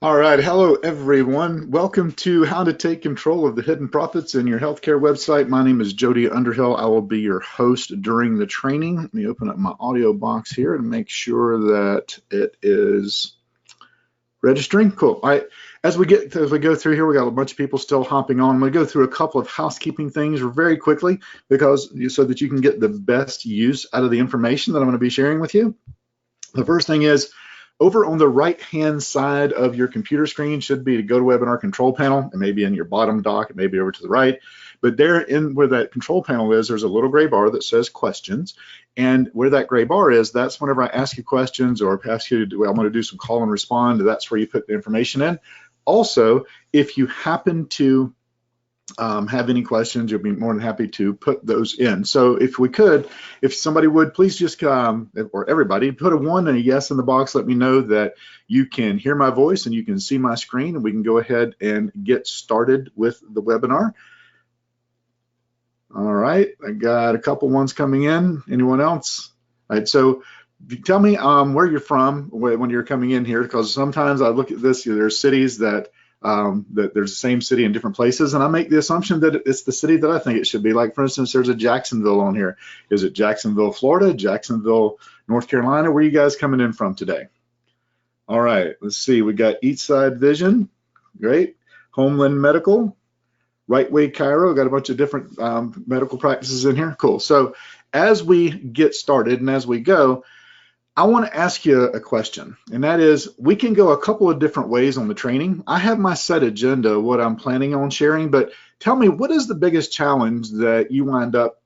All right, hello everyone. Welcome to How to Take Control of the Hidden Profits in Your Healthcare Website. My name is Jody Underhill. I will be your host during the training. Let me open up my audio box here and make sure that it is registering. Cool. All right. As we go through here, we got a bunch of people still hopping on. I'm going to go through a couple of housekeeping things very quickly so that you can get the best use out of the information that I'm going to be sharing with you. The first thing is, over on the right-hand side of your computer screen should be the GoToWebinar control panel. It may be in your bottom dock, it may be over to the right, but there in where that control panel is, there's a little gray bar that says questions. And where that gray bar is, that's whenever I ask you questions or ask you to do, I'm going to do some call and respond, that's where you put the information in. Also, if you happen to have any questions, you'll be more than happy to put those in. So if somebody would please just or everybody put a 1 and a yes in the box, let me know that you can hear my voice and you can see my screen, and we can go ahead and get started with the webinar. All right, I got a couple ones coming in. Anyone else? All right, so tell me where you're from when you're coming in here, because sometimes I look at this, there's cities that there's the same city in different places, and I make the assumption that it's the city that I think it should be. Like, for instance, there's a Jacksonville on here. Is it Jacksonville, Florida, Jacksonville, North Carolina? Where are you guys coming in from today? All right, let's see. We got Eastside Vision, great. Homeland Medical, Right Way Chiro, got a bunch of different medical practices in here. Cool. So as we get started and as we go, I want to ask you a question, and that is, we can go a couple of different ways on the training. I have my set agenda, what I'm planning on sharing, but tell me, what is the biggest challenge that you wind up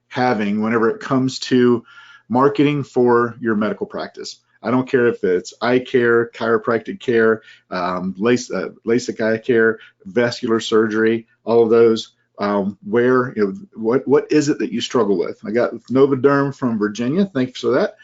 having whenever it comes to marketing for your medical practice? I don't care if it's eye care, chiropractic care, LASIK eye care, vascular surgery, all of those. What is it that you struggle with? I got Novaderm from Virginia. Thanks for that.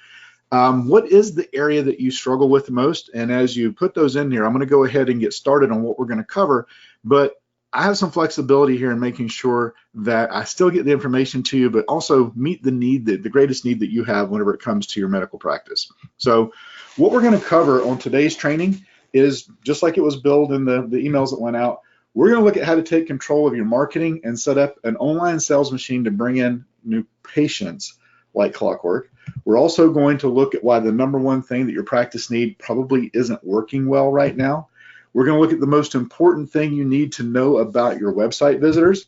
What is the area that you struggle with the most? And as you put those in here, I'm going to go ahead and get started on what we're going to cover, but I have some flexibility here in making sure that I still get the information to you, but also meet the need, the greatest need that you have whenever it comes to your medical practice. So what we're going to cover on today's training is, just like it was billed in the emails that went out, we're going to look at how to take control of your marketing and set up an online sales machine to bring in new patients like clockwork. We're also going to look at why the number one thing that your practice needs probably isn't working well right now. We're going to look at the most important thing you need to know about your website visitors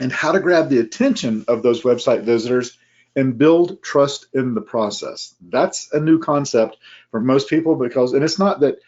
and how to grab the attention of those website visitors and build trust in the process. That's a new concept for most people, and it's not that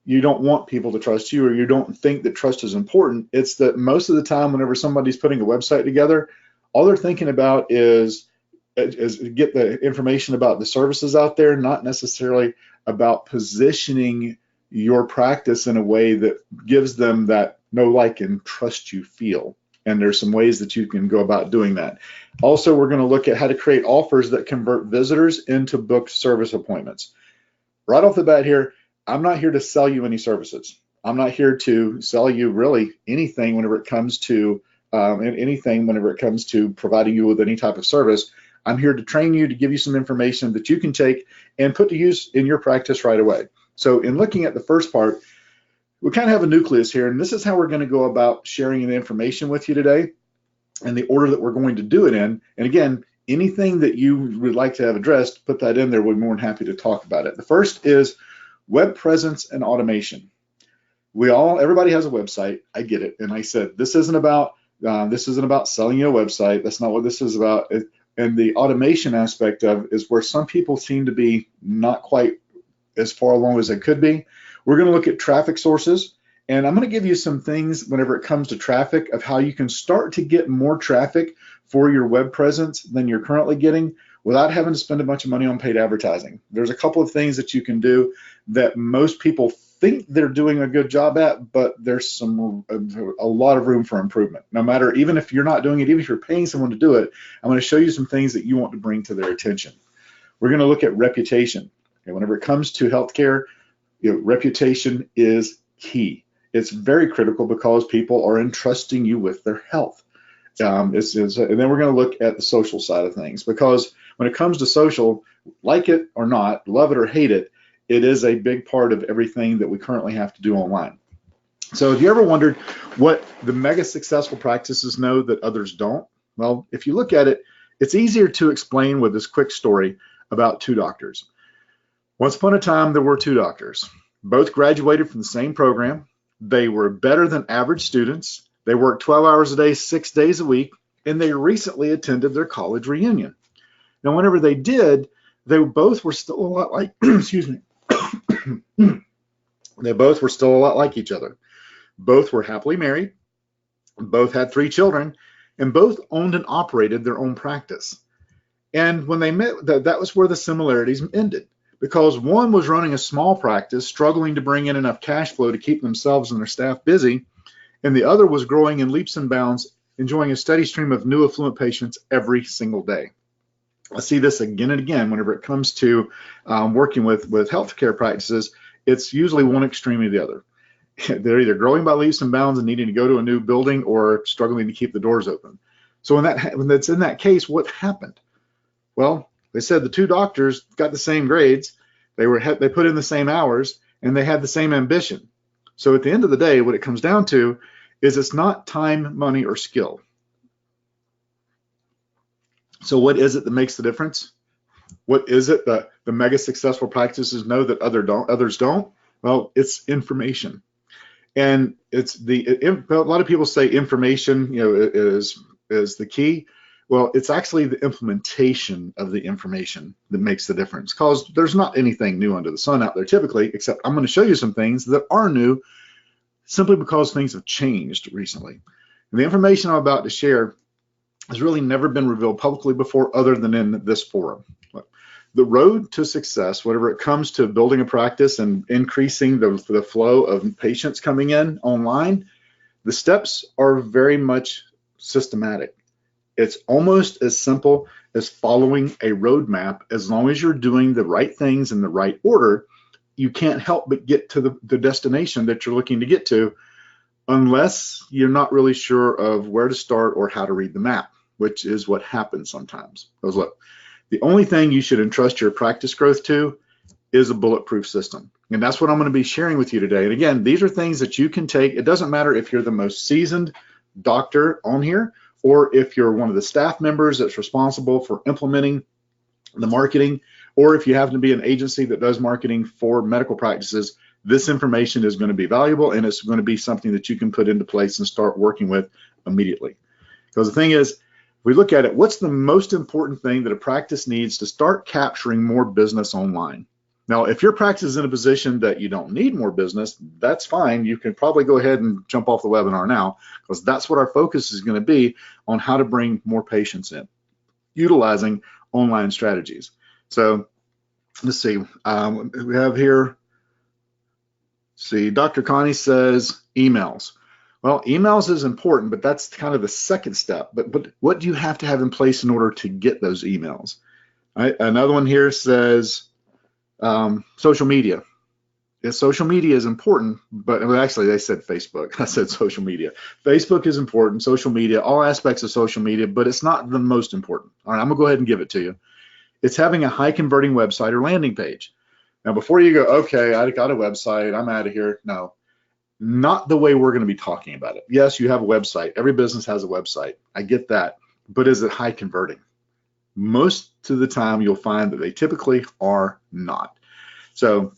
you don't want people to trust you or you don't think that trust is important. It's that most of the time, whenever somebody's putting a website together, all they're thinking about is get the information about the services out there, not necessarily about positioning your practice in a way that gives them that know, like, and trust you feel. And there's some ways that you can go about doing that. Also, we're going to look at how to create offers that convert visitors into booked service appointments. Right off the bat here, I'm not here to sell you any services. I'm not here to sell you really anything whenever it comes to providing you with any type of service. I'm here to train you, to give you some information that you can take and put to use in your practice right away. So in looking at the first part, we kind of have a nucleus here, and this is how we're going to go about sharing the information with you today and the order that we're going to do it in. And again, anything that you would like to have addressed, put that in there. We're more than happy to talk about it. The first is web presence and automation. Everybody has a website. I get it. And I said, this isn't about selling you a website. That's not what this is about. And the automation aspect of is where some people seem to be not quite as far along as they could be. We're going to look at traffic sources, and I'm going to give you some things whenever it comes to traffic of how you can start to get more traffic for your web presence than you're currently getting without having to spend a bunch of money on paid advertising. There's a couple of things that you can do that most people think they're doing a good job at, but there's a lot of room for improvement. No matter, even if you're not doing it, even if you're paying someone to do it, I'm going to show you some things that you want to bring to their attention. We're going to look at reputation. Okay, whenever it comes to healthcare, reputation is key. It's very critical because people are entrusting you with their health. And then we're going to look at the social side of things, because when it comes to social, like it or not, love it or hate it, it is a big part of everything that we currently have to do online. So have you ever wondered what the mega successful practices know that others don't? Well, if you look at it, it's easier to explain with this quick story about two doctors. Once upon a time, there were two doctors. Both graduated from the same program. They were better than average students. They worked 12 hours a day, 6 days a week, and they recently attended their college reunion. Now, whenever they did, they both were still a lot like, excuse me, they both were still a lot like each other. Both were happily married, both had 3 children, and both owned and operated their own practice. And when they met, that was where the similarities ended, because one was running a small practice, struggling to bring in enough cash flow to keep themselves and their staff busy, and the other was growing in leaps and bounds, enjoying a steady stream of new affluent patients every single day. I see this again and again whenever it comes to working with healthcare practices. It's usually one extreme or the other. They're either growing by leaps and bounds and needing to go to a new building or struggling to keep the doors open. So when that's in that case, what happened? Well, they said the two doctors got the same grades, they put in the same hours, and they had the same ambition. So at the end of the day, what it comes down to is it's not time, money, or skill. So what is it that makes the difference? What is it that the mega successful practices know that others don't? Well, it's information. And it's a lot of people say information, is the key. Well, it's actually the implementation of the information that makes the difference, because there's not anything new under the sun out there typically, except I'm going to show you some things that are new simply because things have changed recently. And the information I'm about to share has really never been revealed publicly before other than in this forum. The road to success, whenever it comes to building a practice and increasing the flow of patients coming in online, the steps are very much systematic. It's almost as simple as following a roadmap. As long as you're doing the right things in the right order, you can't help but get to the destination that you're looking to get to, unless you're not really sure of where to start or how to read the map, which is what happens sometimes. Because look, the only thing you should entrust your practice growth to is a bulletproof system. And that's what I'm going to be sharing with you today. And again, these are things that you can take. It doesn't matter if you're the most seasoned doctor on here, or if you're one of the staff members that's responsible for implementing the marketing, or if you happen to be an agency that does marketing for medical practices. This information is going to be valuable, and it's going to be something that you can put into place and start working with immediately. Because the thing is, we look at it, what's the most important thing that a practice needs to start capturing more business online? Now, if your practice is in a position that you don't need more business, that's fine. You can probably go ahead and jump off the webinar now, because that's what our focus is going to be on, how to bring more patients in, utilizing online strategies. So let's see, we have here, see, Dr. Connie says emails. Well, emails is important, but that's kind of the second step. But what do you have to have in place in order to get those emails? Right? Another one here says social media. Yes, social media is important, but actually they said Facebook. I said social media. Facebook is important, social media, all aspects of social media, but it's not the most important. All right, I'm gonna go ahead and give it to you. It's having a high converting website or landing page. Now, before you go, okay, I got a website, I'm out of here. No. Not the way we're going to be talking about it. Yes, you have a website. Every business has a website. I get that. But is it high converting? Most of the time, you'll find that they typically are not. So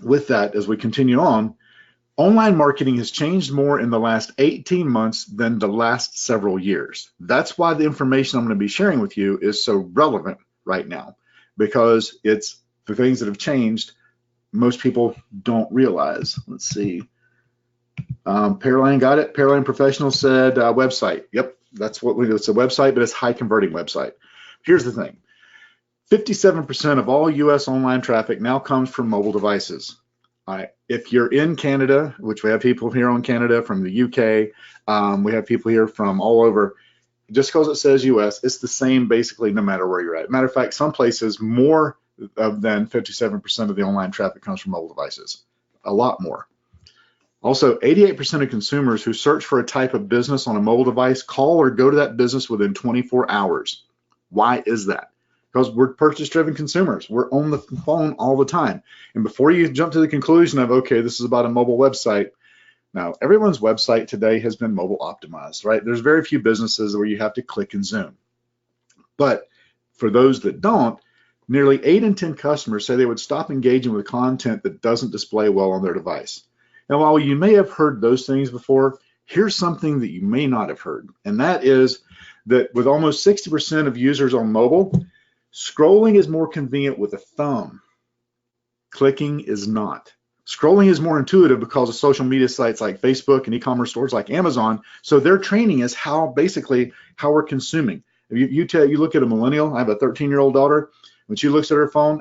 with that, as we continue on, online marketing has changed more in the last 18 months than the last several years. That's why the information I'm going to be sharing with you is so relevant right now, because it's the things that have changed most people don't realize. Let's see. Pearline got it. Pearline Professional said website. Yep, that's what we do. It's a website, but it's a high converting website. Here's the thing. 57% of all US online traffic now comes from mobile devices. All right. If you're in Canada, which we have people here on Canada, from the UK, we have people here from all over. Just because it says US, it's the same basically no matter where you're at. Matter of fact, some places more than 57% of the online traffic comes from mobile devices. A lot more. Also, 88% of consumers who search for a type of business on a mobile device call or go to that business within 24 hours. Why is that? because we're purchase-driven consumers. We're on the phone all the time. And before you jump to the conclusion of, okay, this is about a mobile website, now everyone's website today has been mobile optimized, right? There's very few businesses where you have to click and zoom. But for those that don't, nearly 8 in 10 customers say they would stop engaging with content that doesn't display well on their device. Now, while you may have heard those things before, here's something that you may not have heard, and that is that with almost 60% of users on mobile, scrolling is more convenient with a thumb. Clicking is not. Scrolling is more intuitive because of social media sites like Facebook and e-commerce stores like Amazon. So their training is basically how we're consuming. If you look at a millennial, I have a 13-year-old daughter. When she looks at her phone,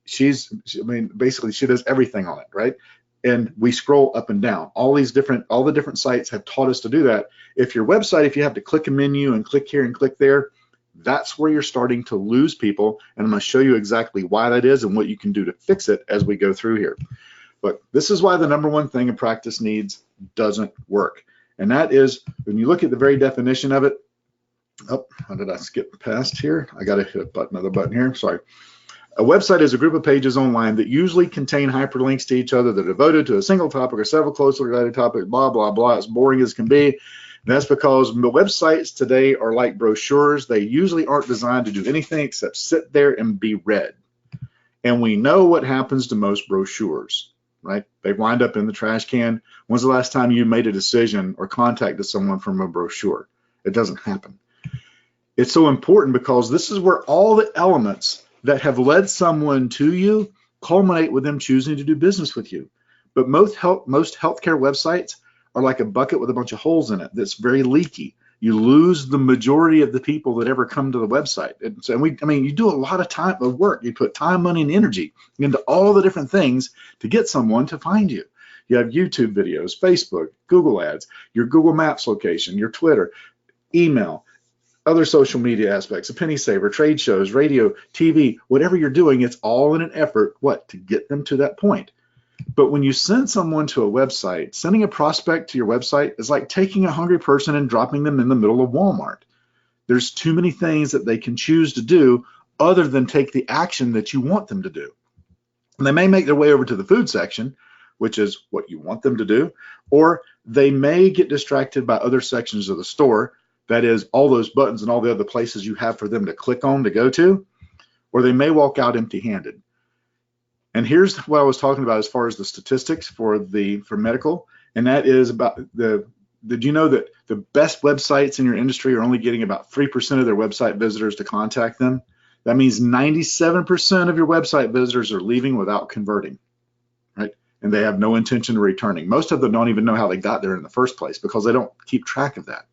basically she does everything on it, right? And we scroll up and down. All the different sites have taught us to do that. If your website, if you have to click a menu and click here and click there, that's where you're starting to lose people. And I'm going to show you exactly why that is and what you can do to fix it as we go through here. But this is why the number one thing a practice needs doesn't work. And that is, when you look at the very definition of it, oh, how did I skip past here? I got to hit another button here. Sorry. A website is a group of pages online that usually contain hyperlinks to each other that are devoted to a single topic or several closely related topics, blah, blah, blah. As boring as can be. And that's because the websites today are like brochures. They usually aren't designed to do anything except sit there and be read. And we know what happens to most brochures, right? They wind up in the trash can. When's the last time you made a decision or contacted someone from a brochure? It doesn't happen. It's so important because this is where all the elements that have led someone to you culminate with them choosing to do business with you. But most healthcare websites are like a bucket with a bunch of holes in it that's very leaky. You lose the majority of the people that ever come to the website. You do a lot of time of work. You put time, money, and energy into all the different things to get someone to find you. You have YouTube videos, Facebook, Google ads, your Google Maps location, your Twitter, email, other social media aspects, a penny saver, trade shows, radio, TV, whatever you're doing, it's all in an effort, to get them to that point. But when you send someone to a website, sending a prospect to your website is like taking a hungry person and dropping them in the middle of Walmart. There's too many things that they can choose to do other than take the action that you want them to do. And they may make their way over to the food section, which is what you want them to do, or they may get distracted by other sections of the store. That is all those buttons and all the other places you have for them to click on to go to, or they may walk out empty-handed. And here's what I was talking about as far as the statistics for medical, and that is about did you know that the best websites in your industry are only getting about 3% of their website visitors to contact them? That means 97% of your website visitors are leaving without converting, right? And they have no intention of returning. Most of them don't even know how they got there in the first place because they don't keep track of that.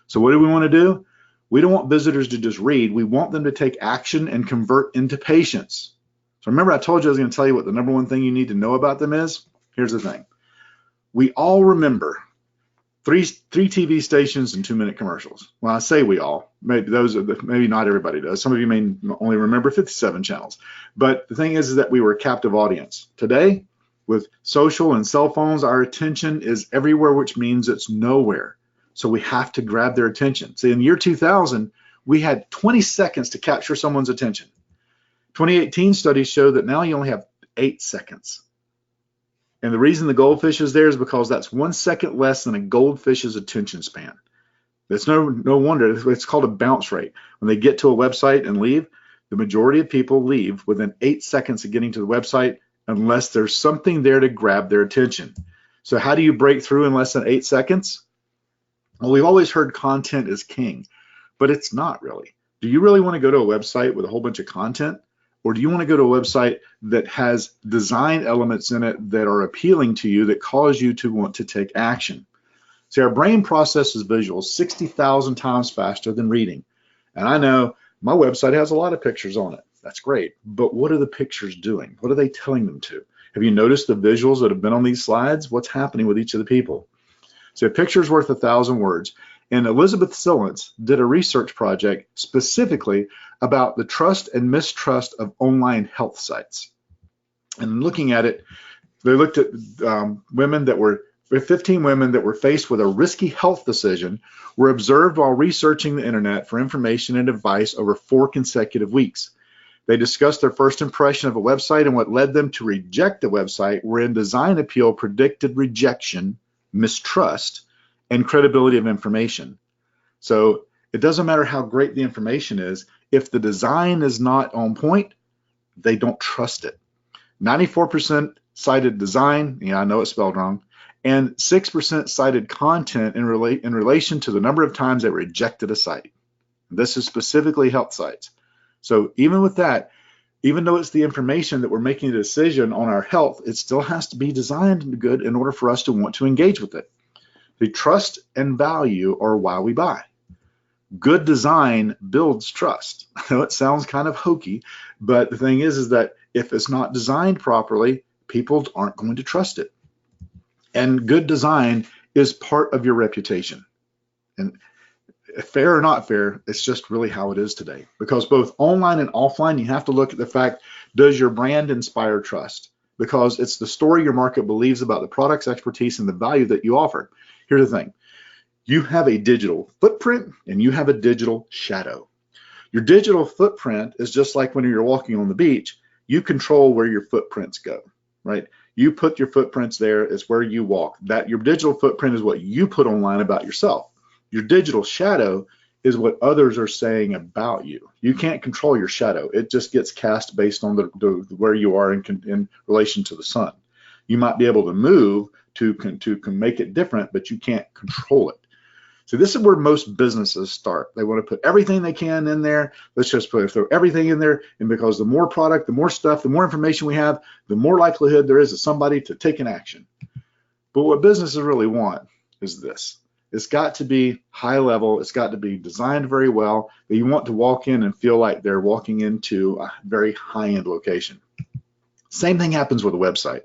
So what do we want to do? We don't want visitors to just read. We want them to take action and convert into patients. So remember, I told you I was going to tell you what the number one thing you need to know about them is? Here's the thing. We all remember three TV stations and 2-minute commercials. Well, I say we all. Maybe not everybody does. Some of you may only remember 57 channels. But the thing is that we were a captive audience. Today, with social and cell phones, our attention is everywhere, which means it's nowhere. So we have to grab their attention. See, in the year 2000, we had 20 seconds to capture someone's attention. 2018 studies show that now you only have 8 seconds. And the reason the goldfish is there is because that's 1 second less than a goldfish's attention span. That's no wonder. It's called a bounce rate. When they get to a website and leave, the majority of people leave within 8 seconds of getting to the website unless there's something there to grab their attention. So how do you break through in less than 8 seconds? Well, we've always heard content is king, but it's not really. Do you really want to go to a website with a whole bunch of content? Or do you want to go to a website that has design elements in it that are appealing to you that cause you to want to take action? See, our brain processes visuals 60,000 times faster than reading. And I know my website has a lot of pictures on it. That's great. But what are the pictures doing? What are they telling them to? Have you noticed the visuals that have been on these slides? What's happening with each of the people? So a picture's worth 1,000 words. And Elizabeth Silence did a research project specifically about the trust and mistrust of online health sites. And looking at it, they looked at 15 women that were faced with a risky health decision were observed while researching the internet for information and advice over 4 consecutive weeks. They discussed their first impression of a website and what led them to reject the website, wherein design appeal predicted rejection, mistrust, and credibility of information. So it doesn't matter how great the information is, if the design is not on point, they don't trust it. 94% cited design, yeah, I know it's spelled wrong, and 6% cited content in relation to the number of times they rejected a site. This is specifically health sites. So even with that, even though it's the information that we're making a decision on our health, it still has to be designed good in order for us to want to engage with it. The trust and value are why we buy. Good design builds trust. I know it sounds kind of hokey, but the thing is that if it's not designed properly, people aren't going to trust it. And good design is part of your reputation. And fair or not fair, it's just really how it is today. Because both online and offline, you have to look at the fact, does your brand inspire trust? Because it's the story your market believes about the product's expertise and the value that you offer. Here's the thing. You have a digital footprint and you have a digital shadow. Your digital footprint is just like when you're walking on the beach, you control where your footprints go, right? You put your footprints there, it's where you walk. That your digital footprint is what you put online about yourself. Your digital shadow is what others are saying about you. You can't control your shadow. It just gets cast based on where you are in relation to the sun. You might be able to move to make it different, but you can't control it. So this is where most businesses start. They want to put everything they can in there. Let's just throw everything in there. And because the more product, the more stuff, the more information we have, the more likelihood there is of somebody to take an action. But what businesses really want is this. It's got to be high level. It's got to be designed very well. That you want to walk in and feel like they're walking into a very high-end location. Same thing happens with a website.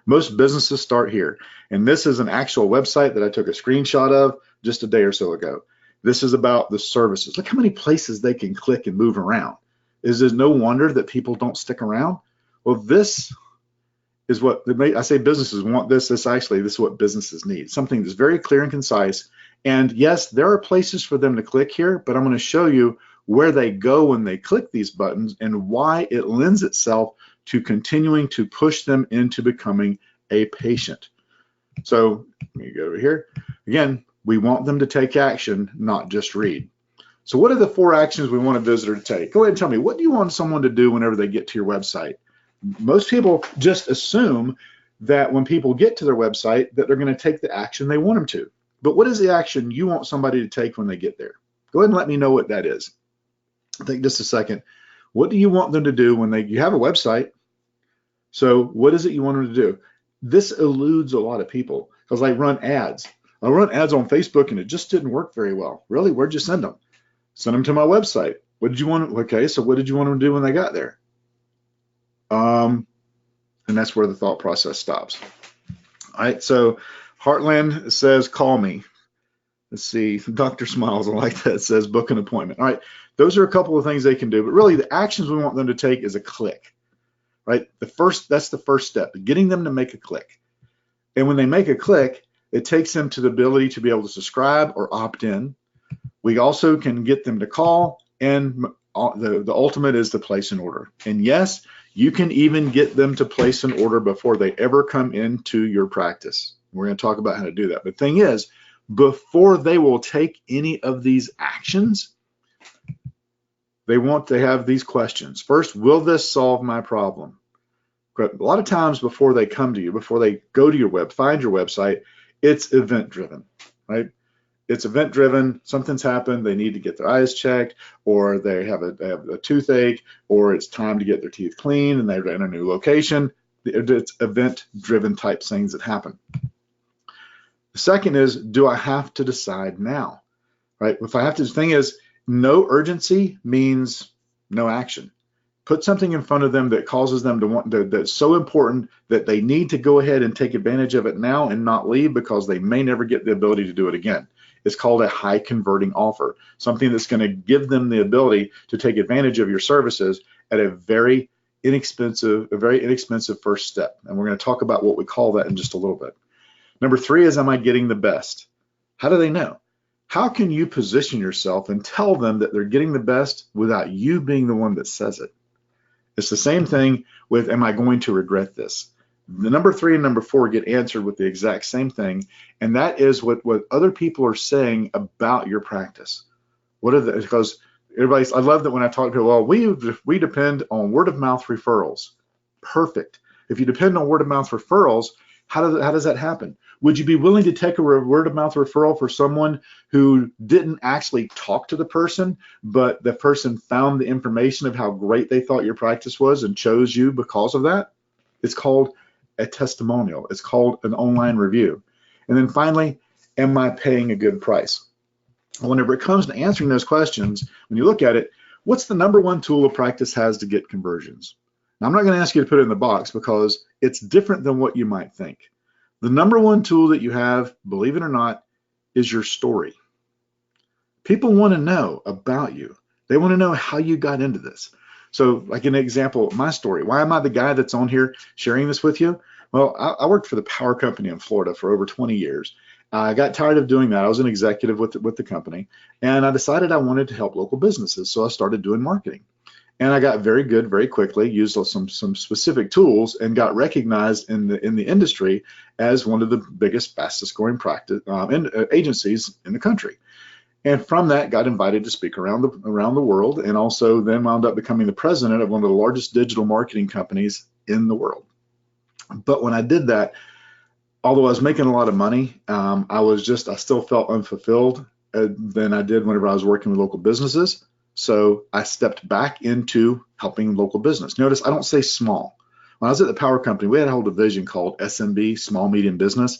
Most businesses start here. And this is an actual website that I took a screenshot of just a day or so ago. This is about the services. Look how many places they can click and move around. Is it no wonder that people don't stick around? Well, this is what I say businesses want this. This is what businesses need. Something that's very clear and concise. And yes, there are places for them to click here, but I'm going to show you where they go when they click these buttons and why it lends itself to continuing to push them into becoming a patient. So let me go over here. Again, we want them to take action, not just read. So what are the 4 actions we want a visitor to take? Go ahead and tell me, what do you want someone to do whenever they get to your website? Most people just assume that when people get to their website that they're going to take the action they want them to. But what is the action you want somebody to take when they get there? Go ahead and let me know what that is. Think just a second. What do you want them to do when you have a website? So what is it you want them to do? This eludes a lot of people because I run ads. I run ads on Facebook and it just didn't work very well. Really? Where'd you send them? Send them to my website. What did you want? Okay, so what did you want them to do when they got there? And that's where the thought process stops. All right, so Heartland says, call me. Let's see, Dr. Smiles, I like that, says book an appointment. All right, those are a couple of things they can do, but really the actions we want them to take is a click, right? That's the first step, getting them to make a click. And when they make a click, it takes them to the ability to be able to subscribe or opt in. We also can get them to call, and the ultimate is to place an order. And yes, you can even get them to place an order before they ever come into your practice. We're going to talk about how to do that. But the thing is, before they will take any of these actions, they want to have these questions. First, will this solve my problem? A lot of times before they come to you, before they go to your find your website, it's event driven, right? It's event driven. Something's happened. They need to get their eyes checked, or they have a toothache, or it's time to get their teeth cleaned and they're in a new location. It's event driven type things that happen. The second is, do I have to decide now, right? If I have to, the thing is, no urgency means no action. Put something in front of them that causes them to want, that's so important that they need to go ahead and take advantage of it now and not leave because they may never get the ability to do it again. It's called a high converting offer, something that's going to give them the ability to take advantage of your services at a very inexpensive first step. And we're going to talk about what we call that in just a little bit. Number 3 is, am I getting the best? How do they know? How can you position yourself and tell them that they're getting the best without you being the one that says it? It's the same thing with, am I going to regret this? The number 3 and number 4 get answered with the exact same thing, and that is what other people are saying about your practice. What are the, because everybody's, I love that when I talk to people, well, we depend on word of mouth referrals. Perfect. If you depend on word of mouth referrals, how does that happen? Would you be willing to take a word of mouth referral for someone who didn't actually talk to the person, but the person found the information of how great they thought your practice was and chose you because of that? It's called a testimonial. It's called an online review. And then finally, am I paying a good price? Whenever it comes to answering those questions, when you look at it, what's the number 1 tool a practice has to get conversions? Now, I'm not going to ask you to put it in the box because it's different than what you might think. The number 1 tool that you have, believe it or not, is your story. People want to know about you. They want to know how you got into this. So like an example, my story, why am I the guy that's on here sharing this with you? Well, I worked for the power company in Florida for over 20 years. I got tired of doing that. I was an executive with the company, and I decided I wanted to help local businesses. So I started doing marketing. And I got very good very quickly, used some specific tools, and got recognized in the industry as one of the biggest, fastest growing practice agencies in the country. And from that, got invited to speak around the world, and also then wound up becoming the president of one of the largest digital marketing companies in the world. But when I did that, although I was making a lot of money, I still felt unfulfilled than I did whenever I was working with local businesses. So I stepped back into helping local business. Notice I don't say small. When I was at the power company, we had a whole division called SMB, small medium business.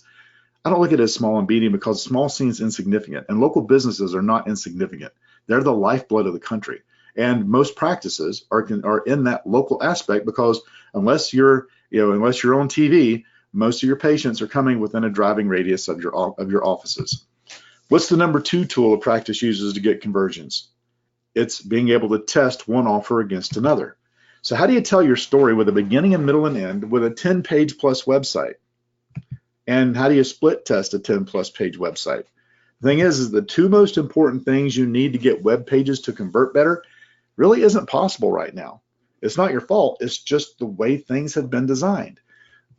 I don't look at it as small and medium because small seems insignificant, and local businesses are not insignificant. They're the lifeblood of the country, and most practices are in that local aspect because unless you're on TV, most of your patients are coming within a driving radius of your offices. What's the number 2 tool a practice uses to get conversions? It's being able to test one offer against another. So how do you tell your story with a beginning, a middle, and end with a 10-page plus website? And how do you split test a 10+ page website? The thing is the 2 most important things you need to get web pages to convert better really isn't possible right now. It's not your fault. It's just the way things have been designed.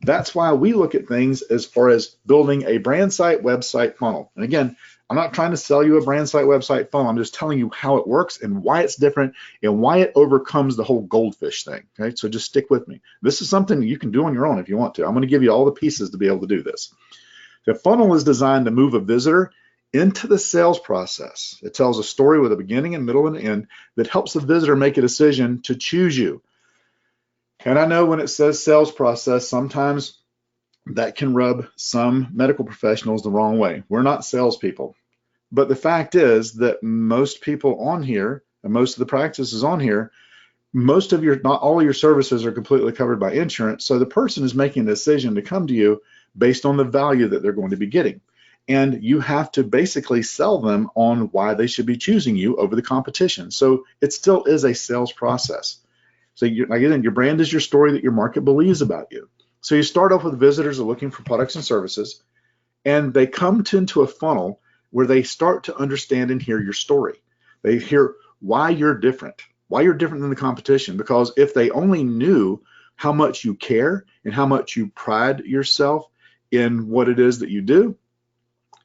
That's why we look at things as far as building a brand site website funnel. And again, I'm not trying to sell you a brand site website funnel. I'm just telling you how it works and why it's different and why it overcomes the whole goldfish thing. Okay, so just stick with me. This is something you can do on your own if you want to. I'm going to give you all the pieces to be able to do this. The funnel is designed to move a visitor into the sales process. It tells a story with a beginning, and middle, and end that helps the visitor make a decision to choose you. And I know when it says sales process, sometimes that can rub some medical professionals the wrong way. We're not salespeople. But the fact is that most people on here, and most of the practices on here, not all of your services are completely covered by insurance. So the person is making a decision to come to you based on the value that they're going to be getting. And you have to basically sell them on why they should be choosing you over the competition. So it still is a sales process. So again, your brand is your story that your market believes about you. So you start off with visitors who are looking for products and services, and they come into a funnel where they start to understand and hear your story. They hear why you're different than the competition. Because if they only knew how much you care and how much you pride yourself in what it is that you do,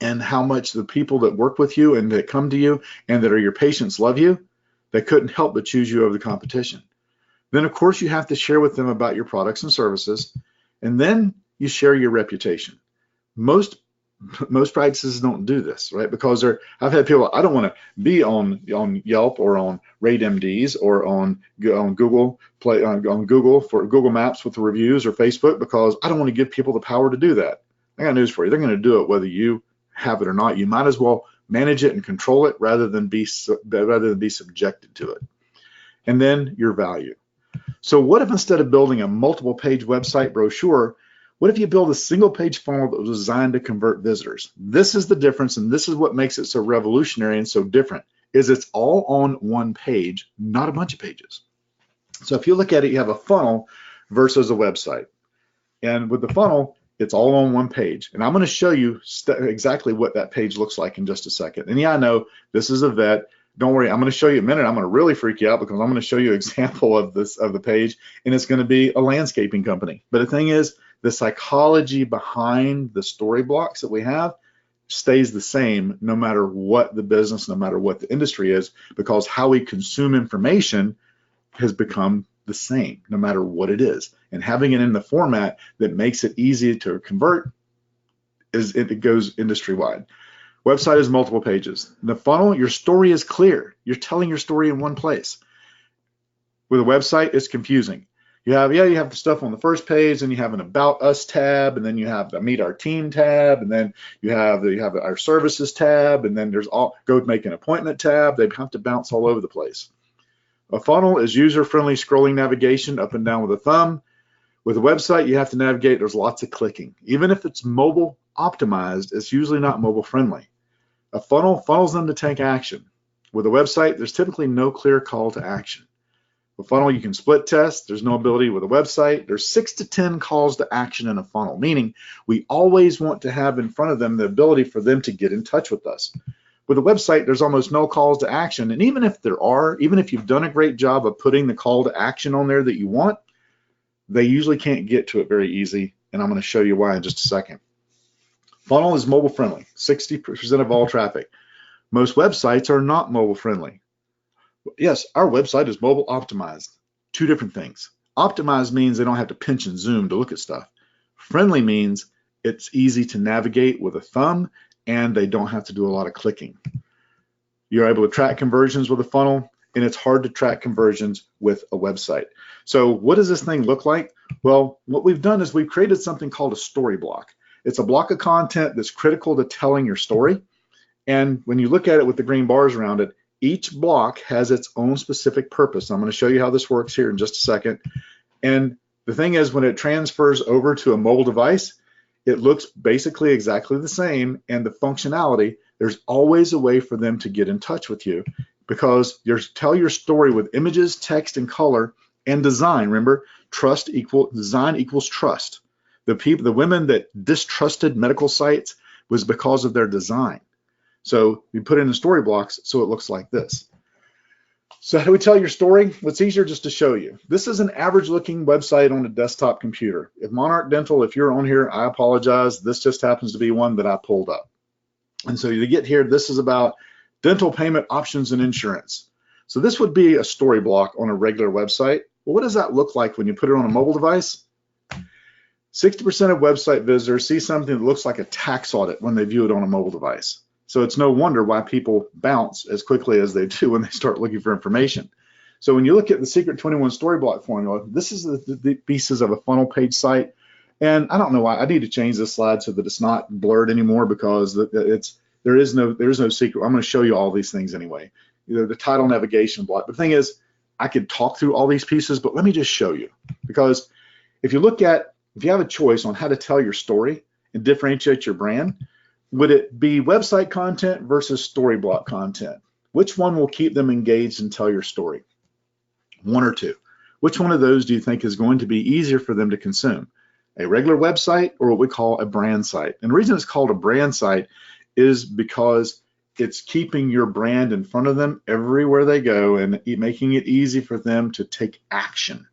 and how much the people that work with you and that come to you and that are your patients love you, they couldn't help but choose you over the competition. Then, of course, you have to share with them about your products and services, and then you share your reputation. Most practices don't do this, right? Because I've had people, I don't want to be on Yelp or on RateMDs or on Google for Google Maps with the reviews or Facebook, because I don't want to give people the power to do that. I got news for you. They're going to do it whether you have it or not. You might as well manage it and control it rather than be subjected to it. And then your value. So what if instead of building a multiple page website brochure, what if you build a single page funnel that was designed to convert visitors? This is the difference, and this is what makes it so revolutionary and so different, is it's all on one page, not a bunch of pages. So if you look at it, you have a funnel versus a website. And with the funnel, it's all on one page. And I'm going to show you exactly what that page looks like in just a second. And yeah, I know this is a vet. Don't worry, I'm going to show you in a minute. I'm going to really freak you out because I'm going to show you an example of this, of the page, and it's going to be a landscaping company. But the thing is, the psychology behind the story blocks that we have stays the same no matter what the business, no matter what the industry is, because how we consume information has become the same no matter what it is. And having it in the format that makes it easy to convert it goes industry-wide. Website is multiple pages. In the funnel, your story is clear. You're telling your story in one place. With a website, it's confusing. You have the stuff on the first page, and you have an About Us tab, and then you have the Meet Our Team tab, and then you have our Services tab, and then there's Go Make an Appointment tab. They have to bounce all over the place. A funnel is user-friendly scrolling navigation up and down with a thumb. With a website, you have to navigate. There's lots of clicking. Even if it's mobile optimized, it's usually not mobile friendly. A funnel funnels them to take action. With a website, there's typically no clear call to action. A funnel, you can split test. There's no ability with a website. There's 6 to 10 calls to action in a funnel, meaning we always want to have in front of them the ability for them to get in touch with us. With a website, there's almost no calls to action. And even if there are, even if you've done a great job of putting the call to action on there that you want, they usually can't get to it very easy. And I'm going to show you why in just a second. Funnel is mobile friendly, 60% of all traffic. Most websites are not mobile friendly. Yes, our website is mobile optimized. Two different things. Optimized means they don't have to pinch and zoom to look at stuff. Friendly means it's easy to navigate with a thumb and they don't have to do a lot of clicking. You're able to track conversions with a funnel, and it's hard to track conversions with a website. So what does this thing look like? Well, what we've done is we've created something called a story block. It's a block of content that's critical to telling your story. And when you look at it with the green bars around it, each block has its own specific purpose. I'm going to show you how this works here in just a second. And the thing is, when it transfers over to a mobile device, it looks basically exactly the same. And the functionality, there's always a way for them to get in touch with you, because you tell your story with images, text, and color, and design. Remember, design equals trust. The women that distrusted medical sites was because of their design. So we put in the story blocks so it looks like this. So how do we tell your story? Well, it's easier just to show you. This is an average looking website on a desktop computer. If Monarch Dental, if you're on here, I apologize. This just happens to be one that I pulled up. And so you get here, this is about dental payment options and insurance. So this would be a story block on a regular website. Well, what does that look like when you put it on a mobile device? 60% of website visitors see something that looks like a tax audit when they view it on a mobile device. So it's no wonder why people bounce as quickly as they do when they start looking for information. So when you look at the Secret 21 story block formula, this is the pieces of a funnel page site. And I don't know why I need to change this slide so that it's not blurred anymore, because there is no secret. I'm going to show you all these things anyway. The title, navigation block. The thing is, I could talk through all these pieces, but let me just show you, because if you have a choice on how to tell your story and differentiate your brand, would it be website content versus story block content? Which one will keep them engaged and tell your story? One or two. Which one of those do you think is going to be easier for them to consume? A regular website or what we call a brand site? And the reason it's called a brand site is because it's keeping your brand in front of them everywhere they go and making it easy for them to take action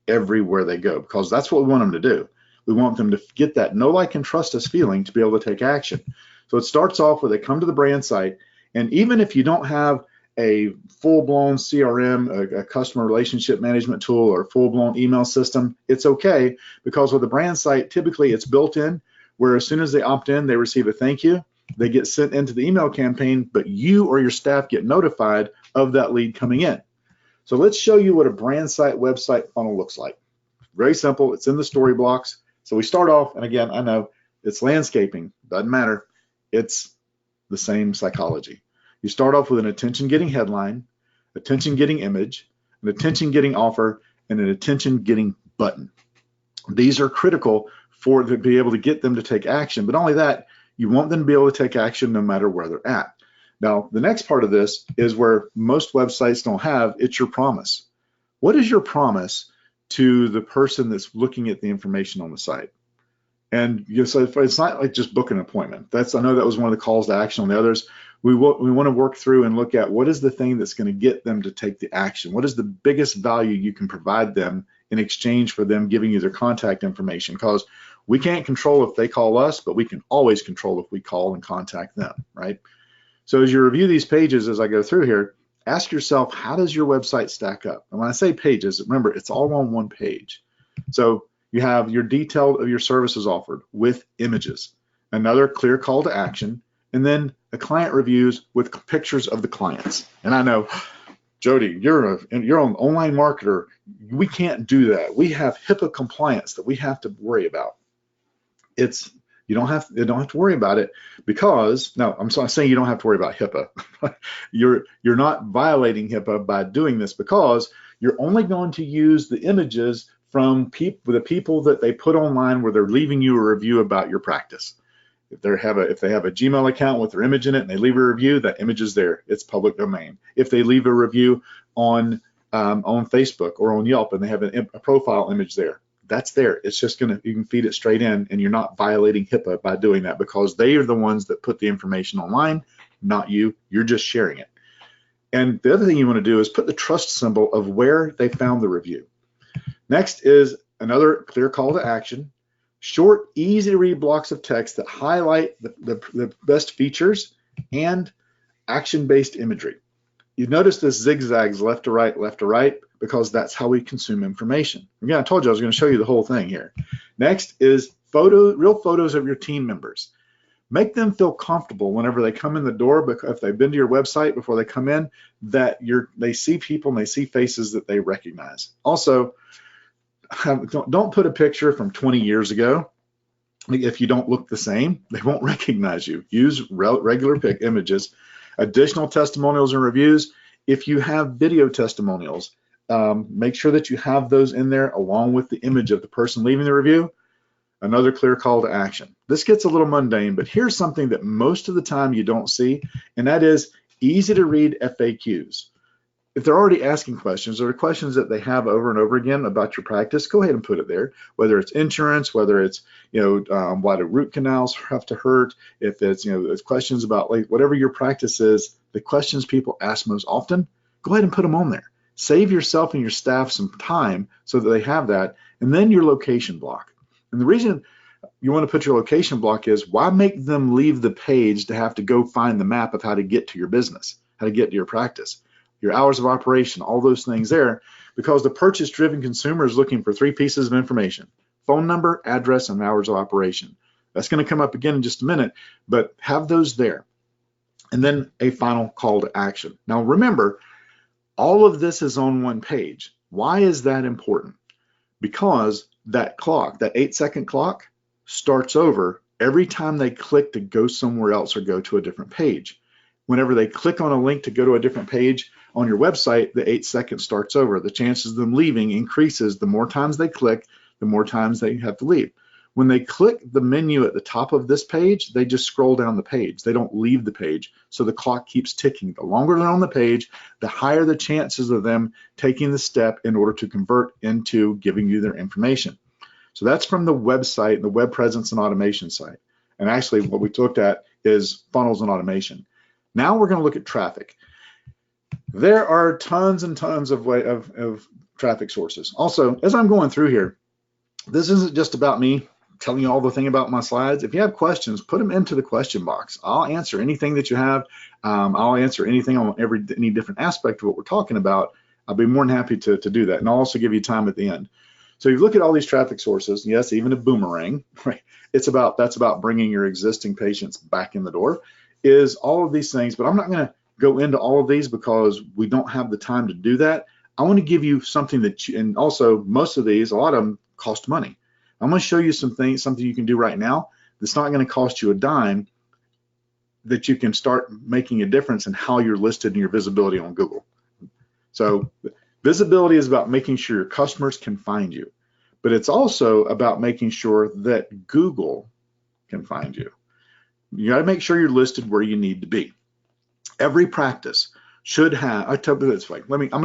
everywhere they go, because that's what we want them to do. We want them to get that know, like, and trust us feeling to be able to take action. So it starts off where they come to the brand site, and even if you don't have a full-blown CRM, a customer relationship management tool, or a full-blown email system, it's okay, because with a brand site, typically it's built in, where as soon as they opt in, they receive a thank you, they get sent into the email campaign, but you or your staff get notified of that lead coming in. So let's show you what a brand site website funnel looks like. Very simple. It's in the story blocks. So we start off, and again, I know it's landscaping, doesn't matter. It's the same psychology. You start off with an attention-getting headline, attention-getting image, an attention-getting offer, and an attention-getting button. These are critical to be able to get them to take action. But not only that, you want them to be able to take action no matter where they're at. Now, the next part of this is where most websites don't have. It's your promise. What is your promise to the person that's looking at the information on the site? And so it's not like just book an appointment. I know that was one of the calls to action on the others. We want to work through and look at what is the thing that's going to get them to take the action. What is the biggest value you can provide them in exchange for them giving you their contact information? Because we can't control if they call us, but we can always control if we call and contact them, right? So as you review these pages, as I go through here, ask yourself, how does your website stack up? And when I say pages, remember, it's all on one page. So you have your detail of your services offered with images, another clear call to action, and then the client reviews with pictures of the clients. And I know, Jody, you're an online marketer. We can't do that. We have HIPAA compliance that we have to worry about. You don't have to worry about it because, no, I'm saying you don't have to worry about HIPAA. You're not violating HIPAA by doing this because you're only going to use the images from the people that they put online where they're leaving you a review about your practice. If they have a Gmail account with their image in it and they leave a review, that image is there. It's public domain. If they leave a review on Facebook or on Yelp and they have a profile image there, that's there. It's just you can feed it straight in, and you're not violating HIPAA by doing that because they are the ones that put the information online, not you. You're just sharing it. And the other thing you want to do is put the trust symbol of where they found the review. Next is another clear call to action. Short, easy to read blocks of text that highlight the best features and action-based imagery. You notice this zigzags left to right, because that's how we consume information. Again, I told you I was going to show you the whole thing here. Next is real photos of your team members. Make them feel comfortable whenever they come in the door, because if they've been to your website before they come in, that they see people and they see faces that they recognize. Also, don't put a picture from 20 years ago. If you don't look the same, they won't recognize you. Use regular images. Additional testimonials and reviews. If you have video testimonials, make sure that you have those in there along with the image of the person leaving the review. Another clear call to action. This gets a little mundane, but here's something that most of the time you don't see, and that is easy to read FAQs. If they're already asking questions or questions that they have over and over again about your practice, go ahead and put it there. Whether it's insurance, whether it's why do root canals have to hurt, if it's it's questions about like whatever your practice is, the questions people ask most often, go ahead and put them on there. Save yourself and your staff some time so that they have that, and then your location block. And the reason you want to put your location block is why make them leave the page to have to go find the map of how to get to your business, how to get to your practice, your hours of operation, all those things there, because the purchase-driven consumer is looking for 3 pieces of information: phone number, address, and hours of operation. That's going to come up again in just a minute, but have those there. And then a final call to action. Now remember, all of this is on one page. Why is that important? Because that clock, that 8-second clock, starts over every time they click to go somewhere else or go to a different page. Whenever they click on a link to go to a different page on your website, the 8 seconds starts over. The chances of them leaving increases the more times they click, the more times they have to leave. When they click the menu at the top of this page, they just scroll down the page. They don't leave the page. So the clock keeps ticking. The longer they're on the page, the higher the chances of them taking the step in order to convert into giving you their information. So that's from the website, the web presence and automation site. And actually what we looked at is funnels and automation. Now we're going to look at traffic. There are tons and tons of traffic sources. Also, as I'm going through here, this isn't just about me telling you all the thing about my slides. If you have questions, put them into the question box. I'll answer anything that you have. I'll answer anything on any different aspect of what we're talking about. I'll be more than happy to do that. And I'll also give you time at the end. So you look at all these traffic sources, yes, even a boomerang, right? That's about bringing your existing patients back in the door, is all of these things, but I'm not gonna go into all of these because we don't have the time to do that. I wanna give you something that and also most of these, a lot of them cost money. I'm going to show you something you can do right now that's not going to cost you a dime, that you can start making a difference in how you're listed and your visibility on Google. So visibility is about making sure your customers can find you, but it's also about making sure that Google can find you. You got to make sure you're listed where you need to be. Every practice should have, I tell you this way, I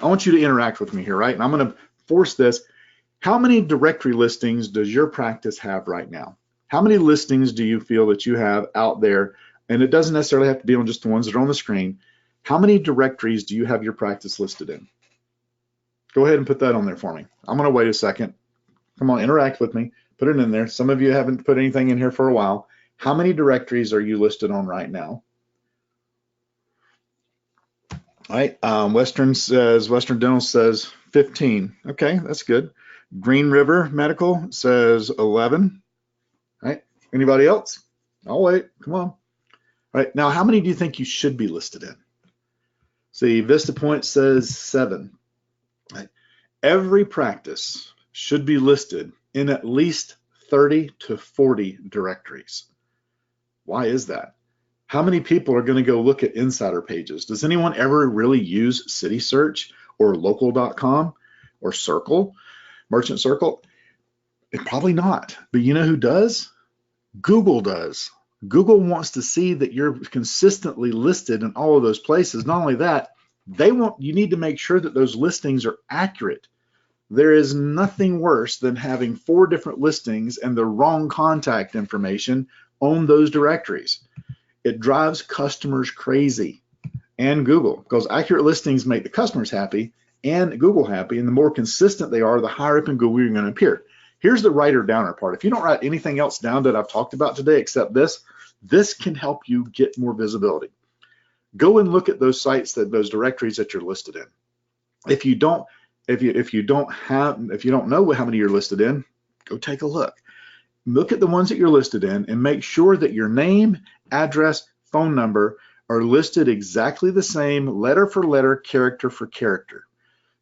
want you to interact with me here, right? And I'm going to force this. How many directory listings does your practice have right now? How many listings do you feel that you have out there and it doesn't necessarily have to be on just the ones that are on the screen, how many directories do you have your practice listed in? Go ahead and put that on there for me. I'm going to wait a second. Come on, interact with me. Put it in there. Some of you haven't put anything in here for a while. How many directories are you listed on right now? All right, Western Dental says 15. Okay, that's good. Green River Medical says 11. All right, anybody else? I'll wait, come on. All right, now how many do you think you should be listed in? See, Vista Point says 7. All right. Every practice should be listed in at least 30 to 40 directories. Why is that? How many people are going to go look at insider pages? Does anyone ever really use City Search or local.com or Circle, Merchant Circle? Probably not. But you know who does? Google does. Google wants to see that you're consistently listed in all of those places. Not only that, you need to make sure that those listings are accurate. There is nothing worse than having 4 different listings and the wrong contact information on those directories. It drives customers crazy, and Google, because accurate listings make the customers happy and Google happy, and the more consistent they are, the higher up in Google you're going to appear. Here's the writer downer part. If you don't write anything else down that I've talked about today except this can help you get more visibility. Go and look at those sites, those directories that you're listed in. If you don't know how many you're listed in, go take a look. Look at the ones that you're listed in and make sure that your name, address, phone number are listed exactly the same, letter for letter, character for character.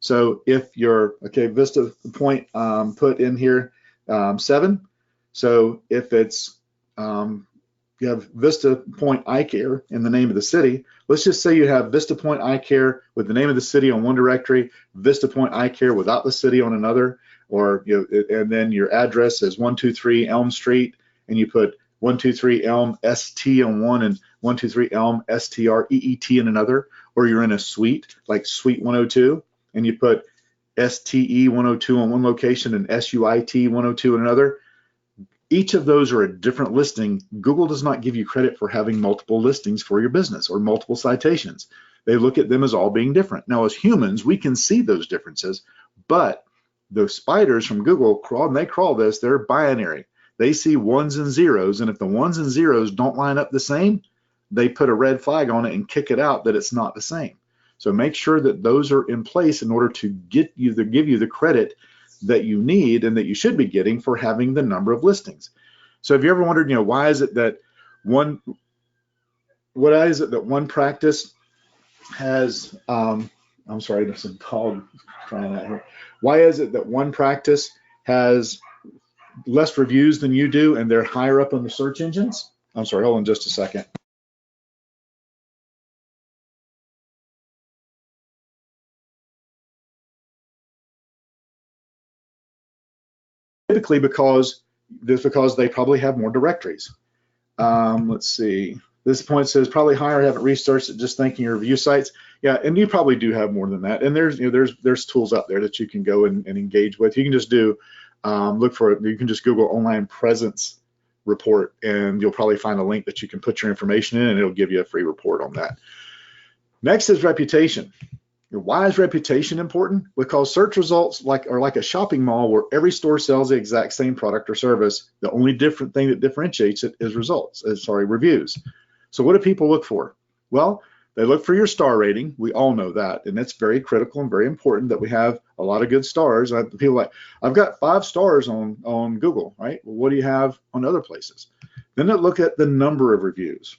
So if you're, okay, Vista Point put in here 7. So if it's, you have Vista Point Eye Care in the name of the city, let's just say you have Vista Point Eye Care with the name of the city on one directory, Vista Point Eye Care without the city on another, or and then your address is 123 Elm Street, and you put 123 Elm ST on one and 123 Elm STREET in another, or you're in a suite like Suite 102, and you put STE 102 on one location and SUIT 102 in another. Each of those are a different listing. Google does not give you credit for having multiple listings for your business or multiple citations. They look at them as all being different. Now, as humans, we can see those differences, but the spiders from Google crawl, and they crawl this, they're binary. They see 1s and 0s, and if the 1s and 0s don't line up the same, they put a red flag on it and kick it out that it's not the same. So make sure that those are in place in order to give you the credit that you need and that you should be getting for having the number of listings. So have you ever wondered, why is it that one practice has, I'm sorry, there's some dog trying out here. Why is it that one practice has less reviews than you do and they're higher up on the search engines? I'm sorry, hold on just a second. Typically because they probably have more directories. Let's see. This point says probably higher. I haven't researched it, just thinking your review sites. Yeah, and you probably do have more than that. And there's tools out there that you can go and engage with. You can just do look for it. You can just Google online presence report, and you'll probably find a link that you can put your information in, and it'll give you a free report on that. Next is reputation. Why is reputation important? Because search results are like a shopping mall where every store sells the exact same product or service. The only different thing that differentiates it is reviews. So what do people look for? Well, they look for your star rating. We all know that, and it's very critical and very important that we have a lot of good stars. People like, I've got 5 stars on Google, right? Well, what do you have on other places? Then they look at the number of reviews.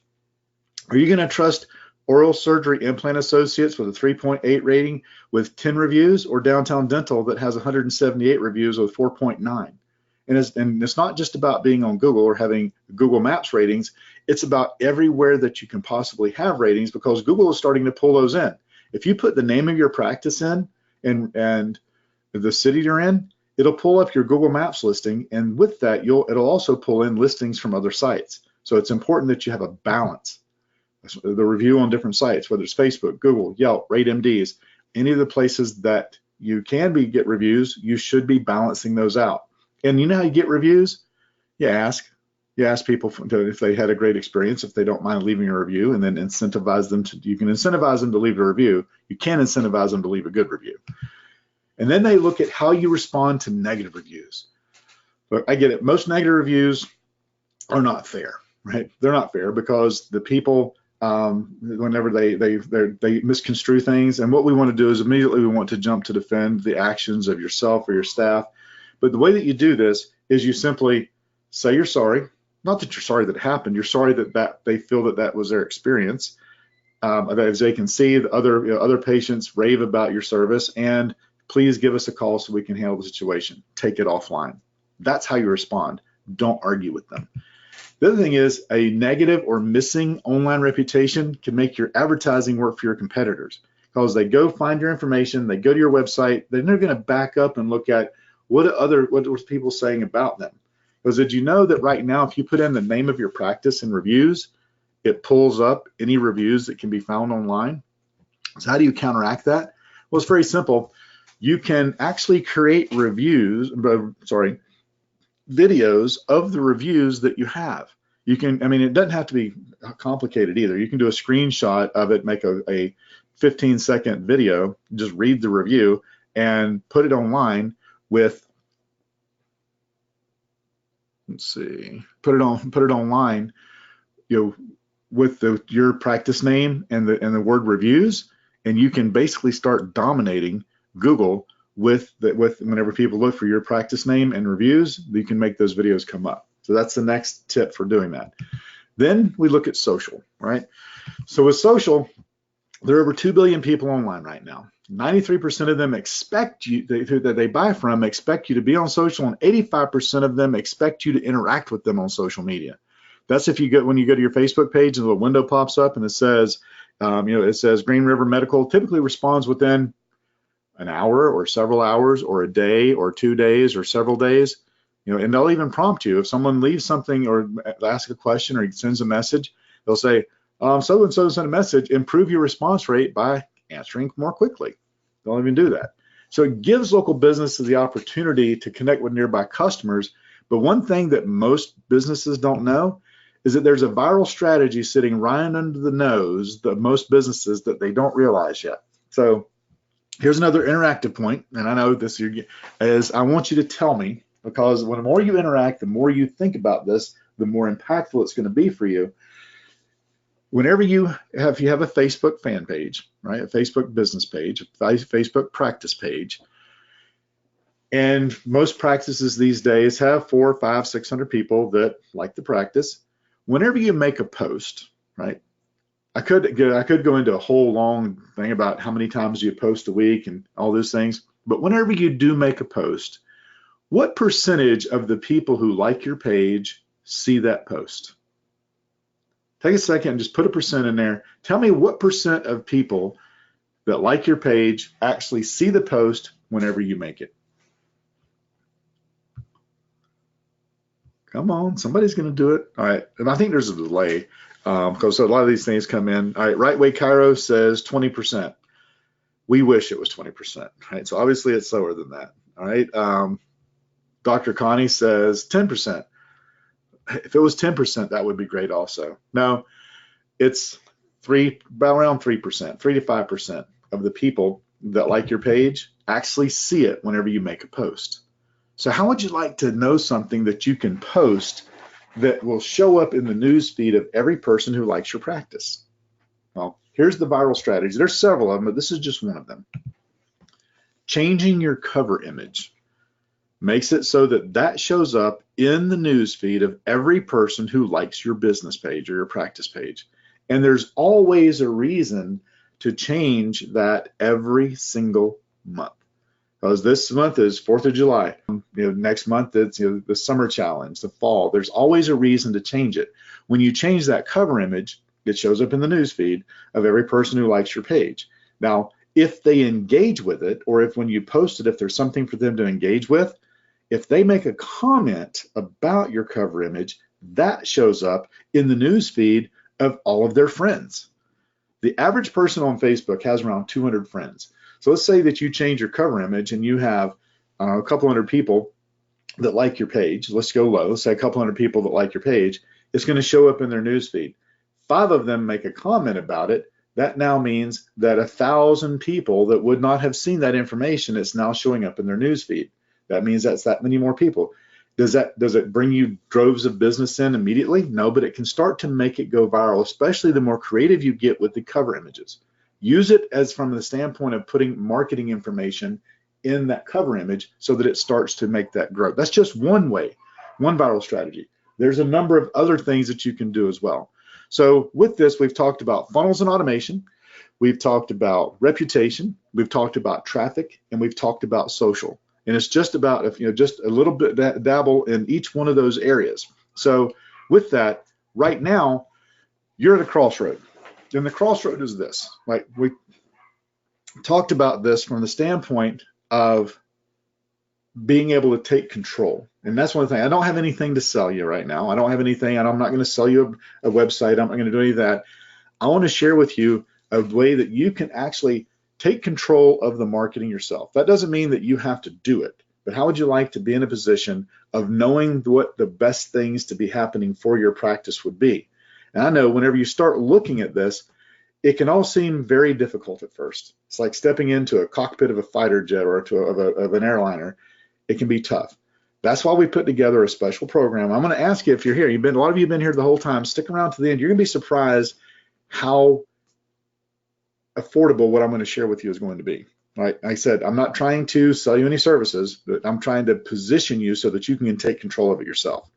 Are you going to trust Oral Surgery Implant Associates with a 3.8 rating with 10 reviews, or Downtown Dental that has 178 reviews with 4.9? And it's not just about being on Google or having Google Maps ratings. It's about everywhere that you can possibly have ratings, because Google is starting to pull those in. If you put the name of your practice in and the city you're in, it'll pull up your Google Maps listing, and with that, it'll also pull in listings from other sites. So it's important that you have a balance. The review on different sites, whether it's Facebook, Google, Yelp, RateMDs, any of the places that you can get reviews, you should be balancing those out. And you know how you get reviews? You ask. You ask people if they had a great experience, if they don't mind leaving a review, and then incentivize them to, you can incentivize them to leave a review. You can incentivize them to leave a good review. And then they look at how you respond to negative reviews. But I get it. Most negative reviews are not fair, right? They're not fair because the people, whenever they misconstrue things, and what we want to do is immediately we want to jump to defend the actions of yourself or your staff. But the way that you do this is you simply say you're sorry. Not that you're sorry that it happened. You're sorry that they feel that was their experience. As they can see, the other patients rave about your service, and please give us a call so we can handle the situation. Take it offline. That's how you respond. Don't argue with them. The other thing is a negative or missing online reputation can make your advertising work for your competitors because they go find your information, they go to your website, they're never going to back up and look at what was people saying about them. Because did you know that right now, if you put in the name of your practice in reviews, it pulls up any reviews that can be found online? So how do you counteract that? Well, it's very simple. You can actually create videos of the reviews that you have. You can, I mean, it doesn't have to be complicated either. You can do a screenshot of it, make a 15-second video, just read the review and put it online with, let's see, put it online, with your practice name and the word reviews, and you can basically start dominating Google with whenever people look for your practice name and reviews, you can make those videos come up. So that's the next tip for doing that. Then we look at social, right? So with social, there are over 2 billion people online right now. 93% of them expect you, that they buy from, expect you to be on social, and 85% of them expect you to interact with them on social media. That's if you go, when you go to your Facebook page and a little window pops up and it says, it says Green River Medical typically responds within an hour or several hours or a day or 2 days or several days, and they'll even prompt you. If someone leaves something or asks a question or sends a message, they'll say, so-and-so sent a message, improve your response rate by answering more quickly. They'll even do that. So it gives local businesses the opportunity to connect with nearby customers. But one thing that most businesses don't know is that there's a viral strategy sitting right under the nose of most businesses that they don't realize yet. So here's another interactive point, and I know this is I want you to tell me, because the more you interact, the more you think about this, the more impactful it's going to be for you. Whenever you have a Facebook fan page, right, a Facebook business page, a Facebook practice page, and most practices these days have 400, 500, 600 people that like the practice. Whenever you make a post, right, I could go into a whole long thing about how many times you post a week and all those things, but whenever you do make a post, what percentage of the people who like your page see that post? Take a second and just put a percent in there. Tell me what percent of people that like your page actually see the post whenever you make it. Come on, somebody's going to do it. All right, and I think there's a delay because a lot of these things come in. All right, Right Way Cairo says 20%. We wish it was 20%, right? So obviously it's lower than that. All right, Dr. Connie says 10%. If it was 10%, that would be great also. No, it's around 3%, 3 to 5% of the people that like your page actually see it whenever you make a post. So how would you like to know something that you can post that will show up in the news feed of every person who likes your practice? Well, here's the viral strategy. There's several of them, but this is just one of them. Changing your cover image makes it so that shows up in the news feed of every person who likes your business page or your practice page. And there's always a reason to change that every single month. Because this month is 4th of July. Next month it's the summer challenge, the fall. There's always a reason to change it. When you change that cover image, it shows up in the news feed of every person who likes your page. Now, if they engage with it, or if when you post it, if there's something for them to engage with, if they make a comment about your cover image, that shows up in the news feed of all of their friends. The average person on Facebook has around 200 friends. So let's say that you change your cover image and you have a couple hundred people that like your page, let's go low, let's say a couple hundred people that like your page, it's going to show up in their newsfeed. 5 of them make a comment about it. That now means that 1,000 people that would not have seen that information is now showing up in their newsfeed. That means that's that many more people. Does it bring you droves of business in immediately? No, but it can start to make it go viral, especially the more creative you get with the cover images. Use it as from the standpoint of putting marketing information in that cover image so that it starts to make that grow. That's just one way, one viral strategy. There's a number of other things that you can do as well. So with this, we've talked about funnels and automation. We've talked about reputation. We've talked about traffic, and we've talked about social. And it's just about, if just a little bit dabble in each one of those areas. So with that, right now, you're at a crossroad. And the crossroad is this. Like we talked about this from the standpoint of being able to take control. And that's one thing. I don't have anything to sell you right now. I don't have anything, and I'm not going to sell you a website. I'm not going to do any of that. I want to share with you a way that you can actually take control of the marketing yourself. That doesn't mean that you have to do it, but how would you like to be in a position of knowing what the best things to be happening for your practice would be? And I know whenever you start looking at this, it can all seem very difficult at first. It's like stepping into a cockpit of a fighter jet or of an airliner. It can be tough. That's why we put together a special program. I'm going to ask you, if you're here, a lot of you have been here the whole time, stick around to the end. You're going to be surprised how affordable what I'm going to share with you is going to be. Like I said, I'm not trying to sell you any services, but I'm trying to position you so that you can take control of it yourself.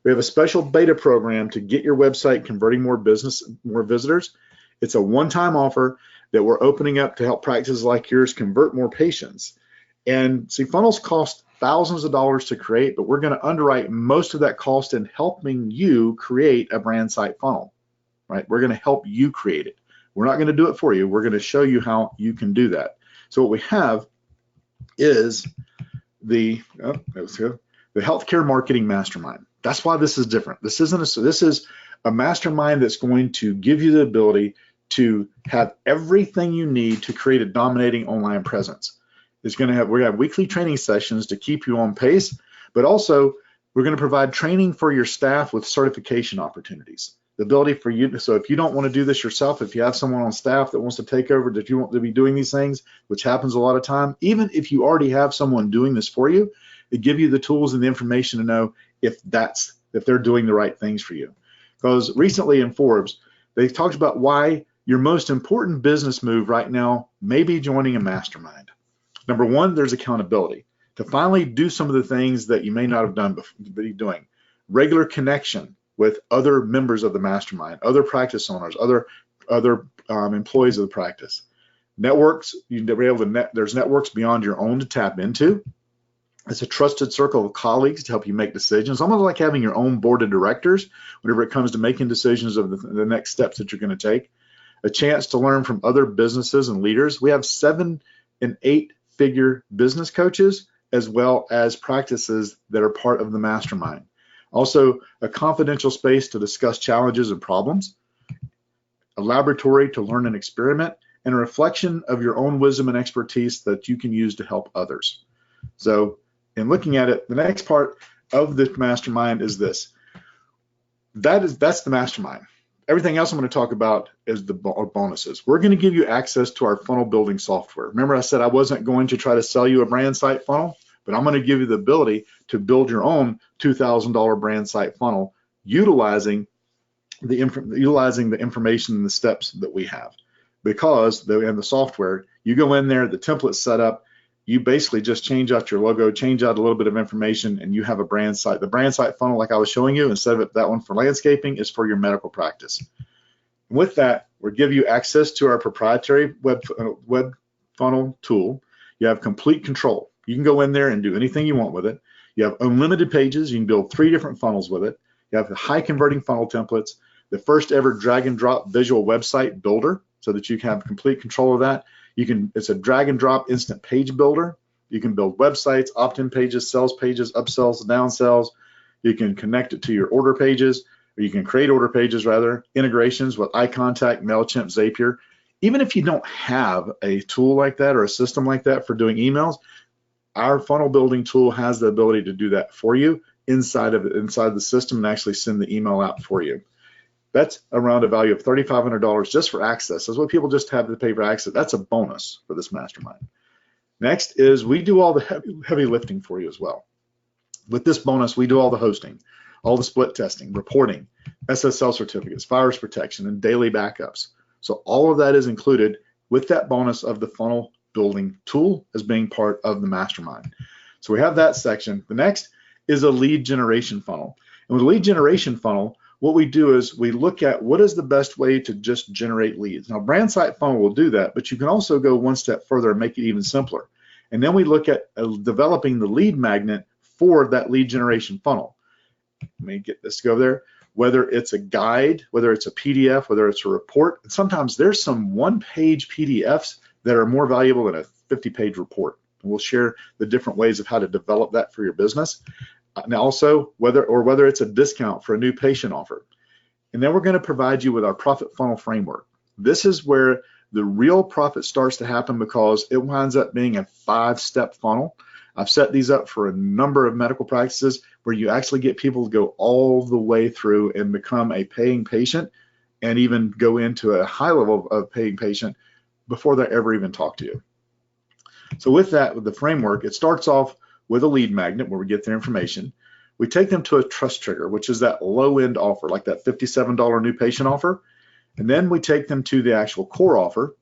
We have a special beta program to get your website converting more visitors. It's a one-time offer that we're opening up to help practices like yours convert more patients. And see, funnels cost thousands of dollars to create, but we're going to underwrite most of that cost in helping you create a brand site funnel, right? We're going to help you create it. We're not going to do it for you. We're going to show you how you can do that. So what we have is the Healthcare Marketing Mastermind. That's why this is different. This is a mastermind that's going to give you the ability to have everything you need to create a dominating online presence. We're going to have weekly training sessions to keep you on pace, but also we're going to provide training for your staff with certification opportunities. The ability for you, so if you don't want to do this yourself, if you have someone on staff that wants to take over, that you want to be doing these things, which happens a lot of time, even if you already have someone doing this for you, they give you the tools and the information to know if they're doing the right things for you. Because recently in Forbes, they've talked about why your most important business move right now may be joining a mastermind. Number one, there's accountability. To finally do some of the things that you may not have done before, doing. Regular connection with other members of the mastermind, other practice owners, other employees of the practice. Networks, there's networks beyond your own to tap into. It's a trusted circle of colleagues to help you make decisions, almost like having your own board of directors whenever it comes to making decisions of the next steps that you're going to take. A chance to learn from other businesses and leaders. We have 7- and 8-figure business coaches as well as practices that are part of the mastermind. Also, a confidential space to discuss challenges and problems, a laboratory to learn and experiment, and a reflection of your own wisdom and expertise that you can use to help others. So, in looking at it, the next part of the mastermind is this. That's the mastermind. Everything else I'm going to talk about is the bonuses. We're going to give you access to our funnel building software. Remember I said I wasn't going to try to sell you a brand site funnel, but I'm going to give you the ability to build your own $2,000 brand site funnel utilizing the information and the steps that we have. Because in the software, you go in there, the template's set up, you basically just change out your logo, change out a little bit of information, and you have a brand site. The brand site funnel, like I was showing you, instead of that one for landscaping, is for your medical practice. With that, we'll give you access to our proprietary web funnel tool. You have complete control. You can go in there and do anything you want with it. You have unlimited pages. You can build 3 different funnels with it. You have the high converting funnel templates, the first ever drag and drop visual website builder so that you can have complete control of that. It's a drag and drop instant page builder. You can build websites, opt-in pages, sales pages, upsells, downsells. You can connect it to your order pages, or you can create order pages rather, integrations with iContact, MailChimp, Zapier. Even if you don't have a tool like that or a system like that for doing emails, Our funnel building tool has the ability to do that for you inside the system and actually send the email out for you. That's around a value of $3,500 just for access. That's what people just have to pay for access. That's a bonus for this mastermind. Next is we do all the heavy lifting for you as well. With this bonus, we do all the hosting, all the split testing, reporting, SSL certificates, virus protection, and daily backups. So all of that is included with that bonus of the funnel building tool as being part of the mastermind. So we have that section. The next is a lead generation funnel. And with a lead generation funnel, what we do is we look at what is the best way to just generate leads. Now, Brand Site Funnel will do that, but you can also go one step further and make it even simpler. And then we look at developing the lead magnet for that lead generation funnel. Let me get this to go there. Whether it's a guide, whether it's a PDF, whether it's a report, and sometimes there's some one-page PDFs that are more valuable than a 50-page report. And we'll share the different ways of how to develop that for your business. Now also, whether it's a discount for a new patient offer. And then we're going to provide you with our profit funnel framework. This is where the real profit starts to happen because it winds up being a 5-step funnel. I've set these up for a number of medical practices where you actually get people to go all the way through and become a paying patient and even go into a high level of paying patient before they ever even talk to you. So with that, with the framework, it starts off with a lead magnet where we get their information. We take them to a trust trigger, which is that low-end offer, like that $57 new patient offer. And then we take them to the actual core offer.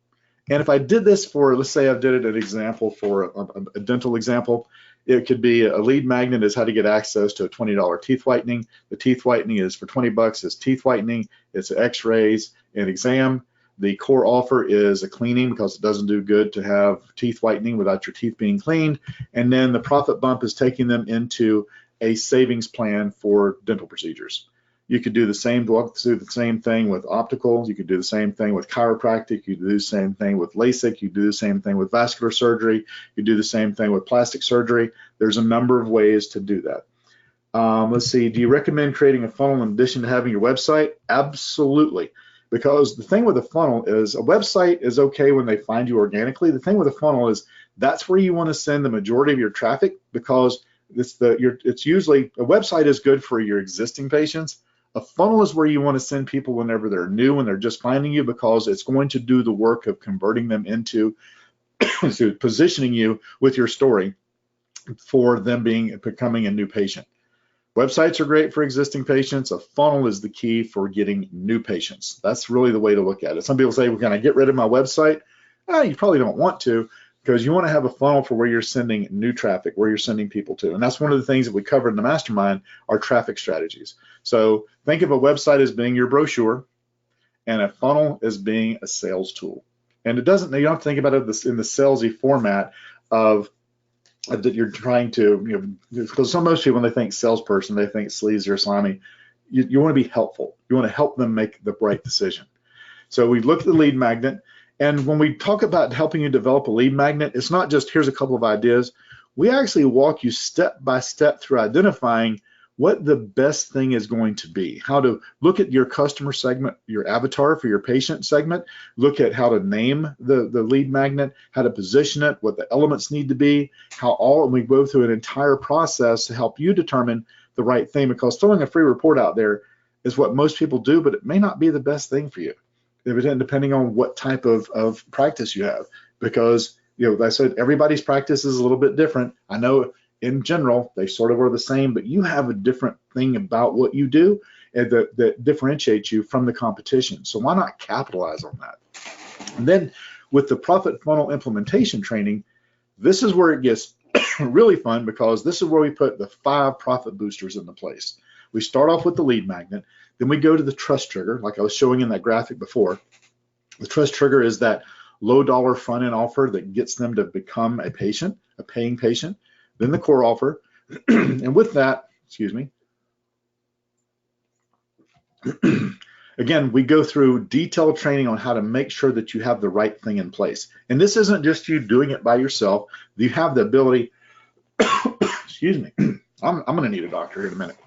And if I did this for, let's say I did it an example for a dental example, it could be a lead magnet is how to get access to a $20 teeth whitening. The teeth whitening is for 20 bucks, it's teeth whitening, it's x-rays, and exam. The core offer is a cleaning because it doesn't do good to have teeth whitening without your teeth being cleaned. And then the profit bump is taking them into a savings plan for dental procedures. You could do the same thing with optical. You could do the same thing with chiropractic. You could do the same thing with LASIK. You could do the same thing with vascular surgery. You do the same thing with plastic surgery. There's a number of ways to do that. Let's see. Do you recommend creating a funnel in addition to having your website? Absolutely. Because the thing with a funnel is a website is okay when they find you organically. The thing with a funnel is that's where you want to send the majority of your traffic because it's usually a website is good for your existing patients. A funnel is where you want to send people whenever they're new, when they're just finding you, because it's going to do the work of converting them into positioning you with your story for them becoming a new patient. Websites are great for existing patients. A funnel is the key for getting new patients. That's really the way to look at it. Some people say, well, can I get rid of my website? You probably don't want to, because you want to have a funnel for where you're sending new traffic, where you're sending people to. And that's one of the things that we covered in the mastermind are traffic strategies. So think of a website as being your brochure and a funnel as being a sales tool. And you don't have to think about it in the salesy format of that you're trying to, because most people, when they think salesperson, they think sleazy or slimy. You want to be helpful. You want to help them make the right decision. So we look at the lead magnet, and when we talk about helping you develop a lead magnet, it's not just here's a couple of ideas. We actually walk you step by step through identifying what the best thing is going to be, how to look at your customer segment, your avatar for your patient segment, look at how to name the lead magnet, how to position it, what the elements need to be, and we go through an entire process to help you determine the right thing, because throwing a free report out there is what most people do, but it may not be the best thing for you, depending on what type of practice you have, because like I said, everybody's practice is a little bit different. I know in general, they sort of are the same, but you have a different thing about what you do that differentiates you from the competition. So why not capitalize on that? And then with the profit funnel implementation training, this is where it gets really fun, because this is where we put the 5 profit boosters into place. We start off with the lead magnet, then we go to the trust trigger, like I was showing in that graphic before. The trust trigger is that low dollar front end offer that gets them to become a patient, a paying patient. Then the core offer, and with that, again, we go through detailed training on how to make sure that you have the right thing in place. And this isn't just you doing it by yourself. You have the ability, I'm gonna need a doctor here in a minute.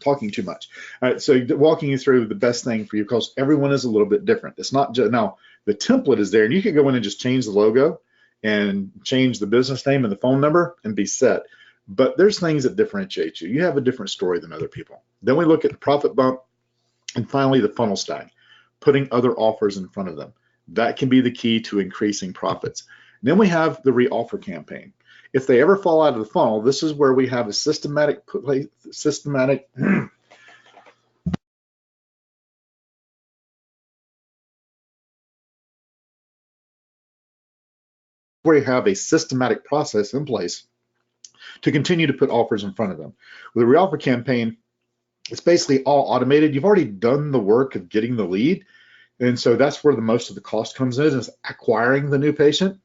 Talking too much. All right, so walking you through the best thing for you, because everyone is a little bit different. It's not just, now the template is there, and you can go in and just change the logo. and change the business name and the phone number and be set. But there's things that differentiate you. You have a different story than other people. Then we look at the profit bump, and finally the funnel stack, putting other offers in front of them. That can be the key to increasing profits. And then we have the re-offer campaign. If they ever fall out of the funnel, this is where we have a systematic where you have a systematic process in place to continue to put offers in front of them. With a re-offer campaign, it's basically all automated. You've already done the work of getting the lead. And so that's where the most of the cost comes in, is acquiring the new patient.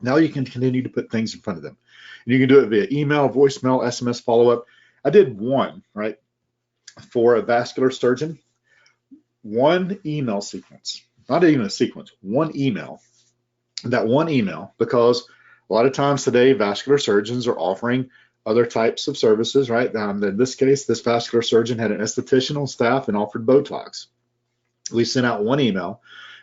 Now you can continue to put things in front of them. And you can do it via email, voicemail, SMS follow-up. I did one, right, for a vascular surgeon. One email sequence, not even a sequence, one email. That one email, because a lot of times today, vascular surgeons are offering other types of services, right? In this case, this vascular surgeon had an esthetician on staff and offered Botox. We sent out one email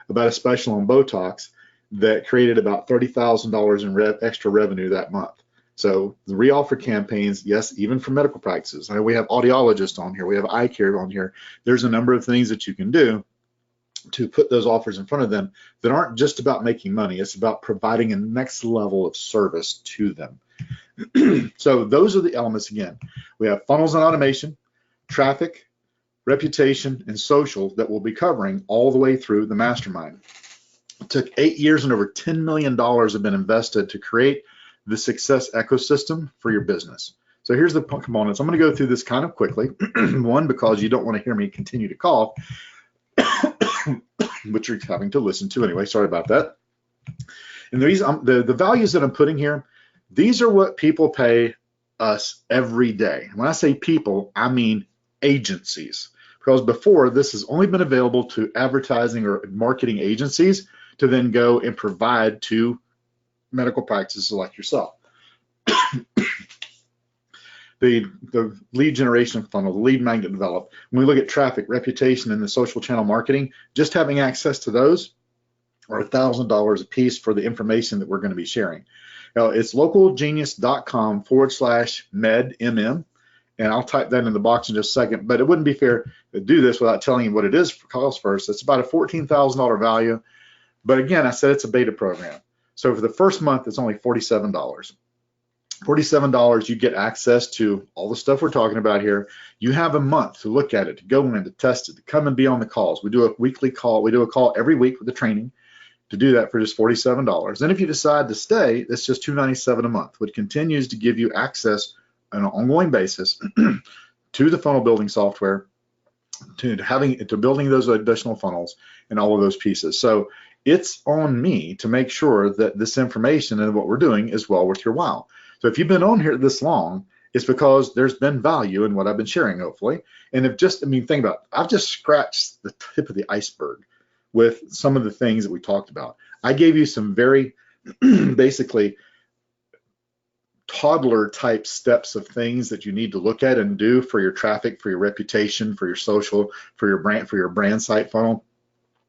about a special on Botox that created about $30,000 in extra revenue that month. So the re-offer campaigns, yes, even for medical practices. I mean, we have audiologists on here, we have eye care on here. There's a number of things that you can do to put those offers in front of them that aren't just about making money. It's about providing a next level of service to them. So those are the elements. Again, we have funnels and automation, traffic, reputation, and social that we'll be covering all the way through the mastermind. It took 8 years and over $10 million have been invested to create the success ecosystem for your business. So here's the components. I'm going to go through this kind of quickly. One, because you don't want to hear me continue to cough, which you're having to listen to anyway. Sorry about that. And the values that I'm putting here, these are what people pay us every day. When I say people, I mean agencies. Because before, this has only been available to advertising or marketing agencies to then go and provide to medical practices like yourself. The lead generation funnel, the lead magnet develop. When we look at traffic, reputation, and the social channel marketing, just having access to those are $1,000 a piece for the information that we're going to be sharing. Now, it's localgenius.com/med, and I'll type that in the box in just a second, but it wouldn't be fair to do this without telling you what it is for cost first. It's about a $14,000 value, but again, I said it's a beta program. So for the first month, it's only $47. $47, you get access to all the stuff we're talking about here. You have a month to look at it, to go in, to test it, to come and be on the calls. We do a weekly call. We do a call every week with the training to do that for just $47. Then if you decide to stay, it's just $297 a month, which continues to give you access on an ongoing basis to the funnel building software, to building those additional funnels and all of those pieces. So it's on me to make sure that this information and what we're doing is well worth your while. So if you've been on here this long, it's because there's been value in what I've been sharing, hopefully. And think about it. I've just scratched the tip of the iceberg with some of the things that we talked about. I gave you some very basically toddler type steps of things that you need to look at and do for your traffic, for your reputation, for your social, for your brand site funnel.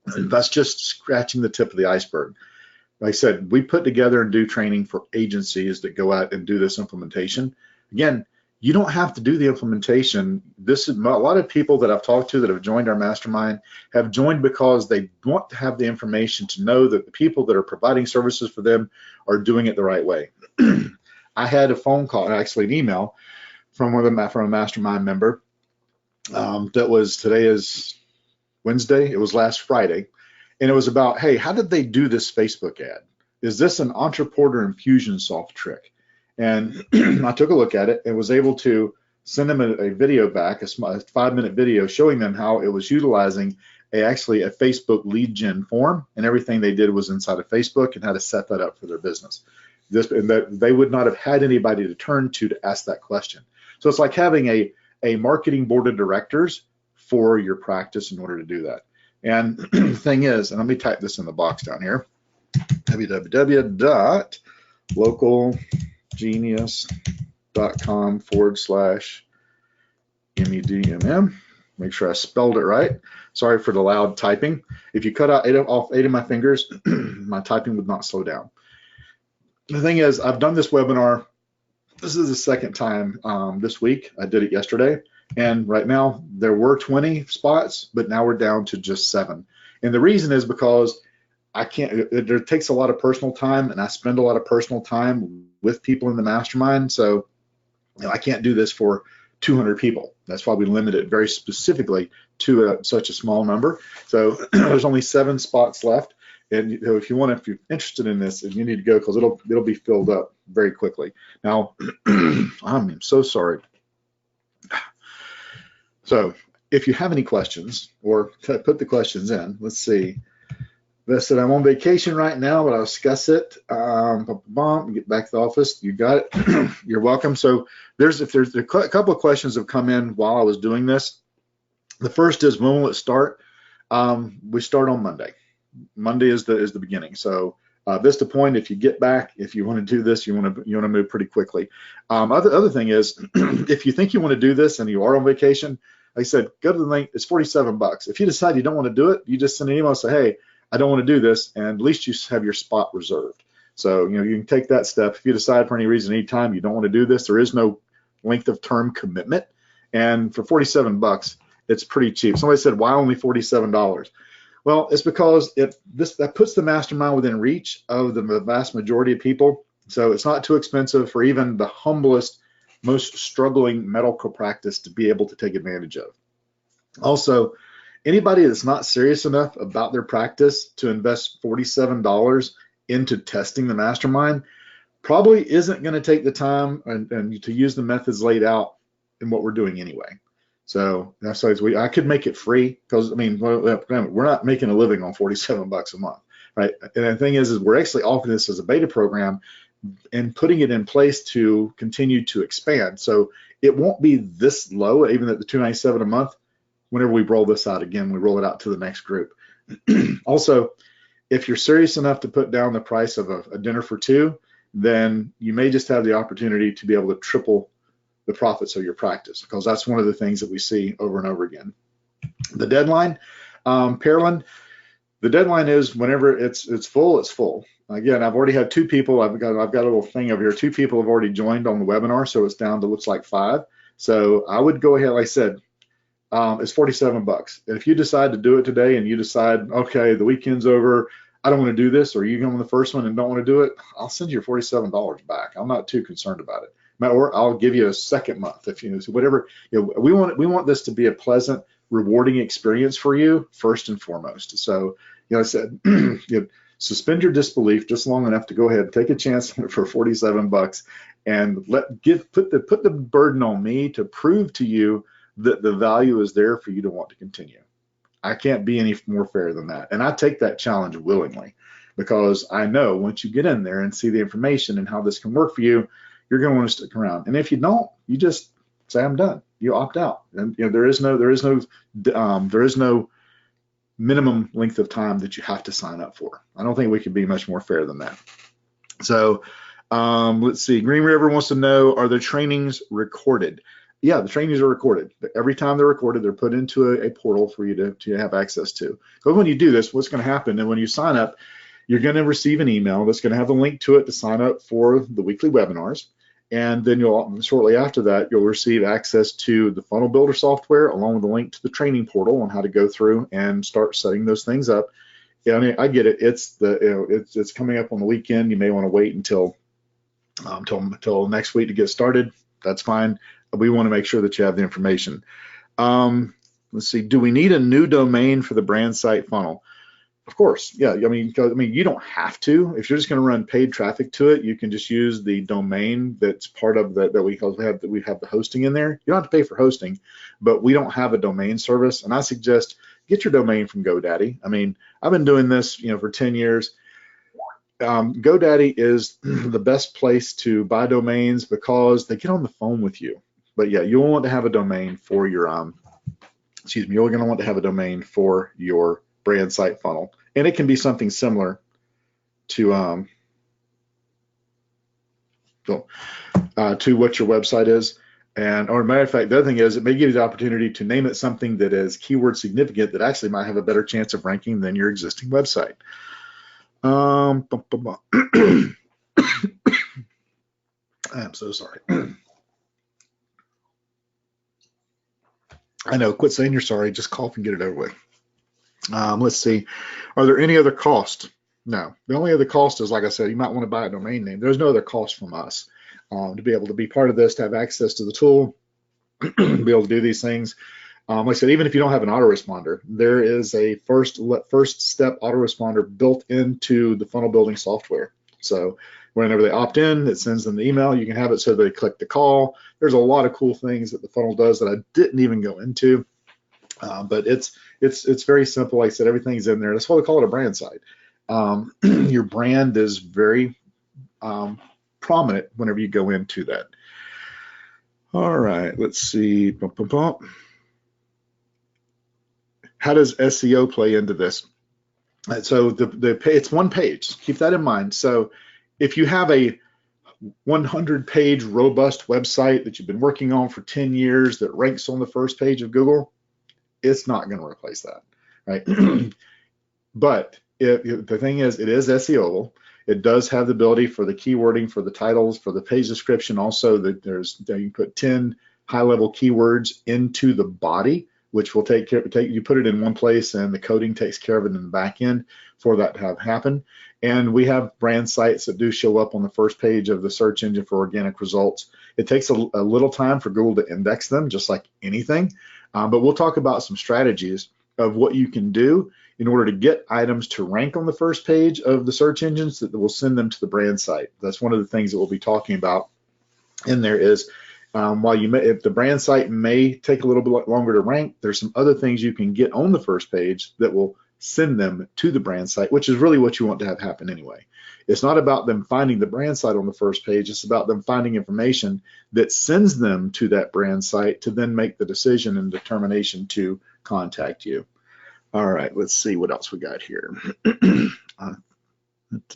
And that's just scratching the tip of the iceberg. Like I said, we put together and do training for agencies that go out and do this implementation. Again, you don't have to do the implementation. This is a lot of people that I've talked to that have joined our mastermind have joined because they want to have the information to know that the people that are providing services for them are doing it the right way. I had a phone call, actually an email from a mastermind member that was, today is Wednesday, it was last Friday. And it was about, hey, how did they do this Facebook ad? Is this an Entrepreneur Infusionsoft trick? And I took a look at it and was able to send them a video back, a 5-minute video showing them how it was utilizing actually a Facebook lead gen form, and everything they did was inside of Facebook and how to set that up for their business. And that they would not have had anybody to turn to ask that question. So it's like having a marketing board of directors for your practice in order to do that. And the thing is, and let me type this in the box down here, www.localgenius.com/MEDMM. Make sure I spelled it right. Sorry for the loud typing. If you cut out off 8 of my fingers, my typing would not slow down. The thing is, I've done this webinar. This is the second time this week. I did it yesterday, and right now there were 20 spots, but now we're down to just 7. And the reason is because I can't, it takes a lot of personal time, and I spend a lot of personal time with people in the mastermind. So I can't do this for 200 people. That's why we limit it very specifically to such a small number. So there's only 7 spots left. And if you're interested in this, you need to go, because it'll be filled up very quickly. Now, I'm so sorry. So if you have any questions, or put the questions in, let's see. I said I'm on vacation right now, but I'll discuss it. Get back to the office. You got it. You're welcome. So if there's a couple of questions have come in while I was doing this. The first is, when will it start? We start on Monday. Monday is the beginning. So Vista Point, if you get back, if you want to do this, you want to move pretty quickly. Other thing is, if you think you want to do this and you are on vacation, like I said, go to the link. It's $47. If you decide you don't want to do it, you just send an email and say, hey, I don't want to do this, and at least you have your spot reserved. So you can take that step. If you decide for any reason, anytime you don't want to do this, there is no length of term commitment, and for $47, it's pretty cheap. Somebody said, why only $47? Well, it's because that puts the mastermind within reach of the vast majority of people. So it's not too expensive for even the humblest, most struggling medical practice to be able to take advantage of. Also, anybody that's not serious enough about their practice to invest $47 into testing the mastermind probably isn't going to take the time and to use the methods laid out in what we're doing anyway. So that's why I could make it free, because I mean, we're not making a living on $47 a month, right? And the thing is we're actually offering this as a beta program and putting it in place to continue to expand. So it won't be this low, even at the $297 a month. Whenever we roll this out again, we roll it out to the next group. Also, if you're serious enough to put down the price of a dinner for 2, then you may just have the opportunity to be able to triple the profits of your practice, because that's one of the things that we see over and over again. The deadline, Pearland, the deadline is whenever it's full, it's full. Again, I've already had 2 people. I've got a little thing over here. 2 people have already joined on the webinar, so it's down to looks like 5. So I would go ahead, like I said, it's $47. If you decide to do it today and you decide, okay, the weekend's over, I don't want to do this, or you go on the first one and don't want to do it, I'll send you your $47 back. I'm not too concerned about it. Or I'll give you a second month if so whatever. We want this to be a pleasant, rewarding experience for you first and foremost. So I said, suspend your disbelief just long enough to go ahead and take a chance for $47 and put the burden on me to prove to you that the value is there for you to want to continue. I can't be any more fair than that. And I take that challenge willingly, because I know once you get in there and see the information and how this can work for you, you're going to want to stick around. And if you don't, you just say, I'm done. You opt out. And there is no minimum length of time that you have to sign up for. I don't think we can be much more fair than that. So let's see. Green River wants to know, are the trainings recorded? Yeah, the trainings are recorded. Every time they're recorded, they're put into a portal for you to have access to. Because when you do this, what's going to happen, and when you sign up, you're going to receive an email that's going to have a link to it to sign up for the weekly webinars. And then shortly after that, you'll receive access to the Funnel Builder software, along with a link to the training portal on how to go through and start setting those things up. Yeah, I mean, I get it. It's coming up on the weekend. You may want to wait until next week to get started. That's fine. We want to make sure that you have the information. Let's see. Do we need a new domain for the brand site funnel? Of course, yeah. I mean, you don't have to. If you're just going to run paid traffic to it, you can just use the domain that's part of that we have the hosting in there. You don't have to pay for hosting, but we don't have a domain service. And I suggest get your domain from GoDaddy. I mean, I've been doing this, for 10 years. GoDaddy is the best place to buy domains because they get on the phone with you. But yeah, you'll want to have a domain for your you're going to want to have a domain for your brand site funnel, and it can be something similar to what your website is. And or matter of fact, the other thing is, it may give you the opportunity to name it something that is keyword significant that actually might have a better chance of ranking than your existing website. I'm so sorry. I know, quit saying you're sorry, just cough and get it over with. Let's see, are there any other costs? No, the only other cost is, like I said, you might want to buy a domain name. There's no other cost from us to be able to be part of this, to have access to the tool, be able to do these things. Like I said, even if you don't have an autoresponder, there is a first step autoresponder built into the funnel building software. So whenever they opt in, it sends them the email. You can have it so they click the call. There's a lot of cool things that the funnel does that I didn't even go into, but it's very simple. Like I said, everything's in there. That's why we call it a brand site. Your brand is very prominent whenever you go into that. All right, let's see. How does SEO play into this? So it's one page. Keep that in mind. So if you have a 100-page robust website that you've been working on for 10 years that ranks on the first page of Google, it's not going to replace that, right? But the thing is, it is SEOable. It does have the ability for the keywording, for the titles, for the page description. Also, that you can put 10 high-level keywords into the body, which will you put it in one place, and the coding takes care of it in the back end for that to have happen. And we have brand sites that do show up on the first page of the search engine for organic results. It takes a little time for Google to index them, just like anything. But we'll talk about some strategies of what you can do in order to get items to rank on the first page of the search engines that will send them to the brand site. That's one of the things that we'll be talking about in there is, if the brand site may take a little bit longer to rank, there's some other things you can get on the first page that will send them to the brand site, which is really what you want to have happen anyway. It's not about them finding the brand site on the first page. It's about them finding information that sends them to that brand site to then make the decision and determination to contact you. All right, let's see what else we got here.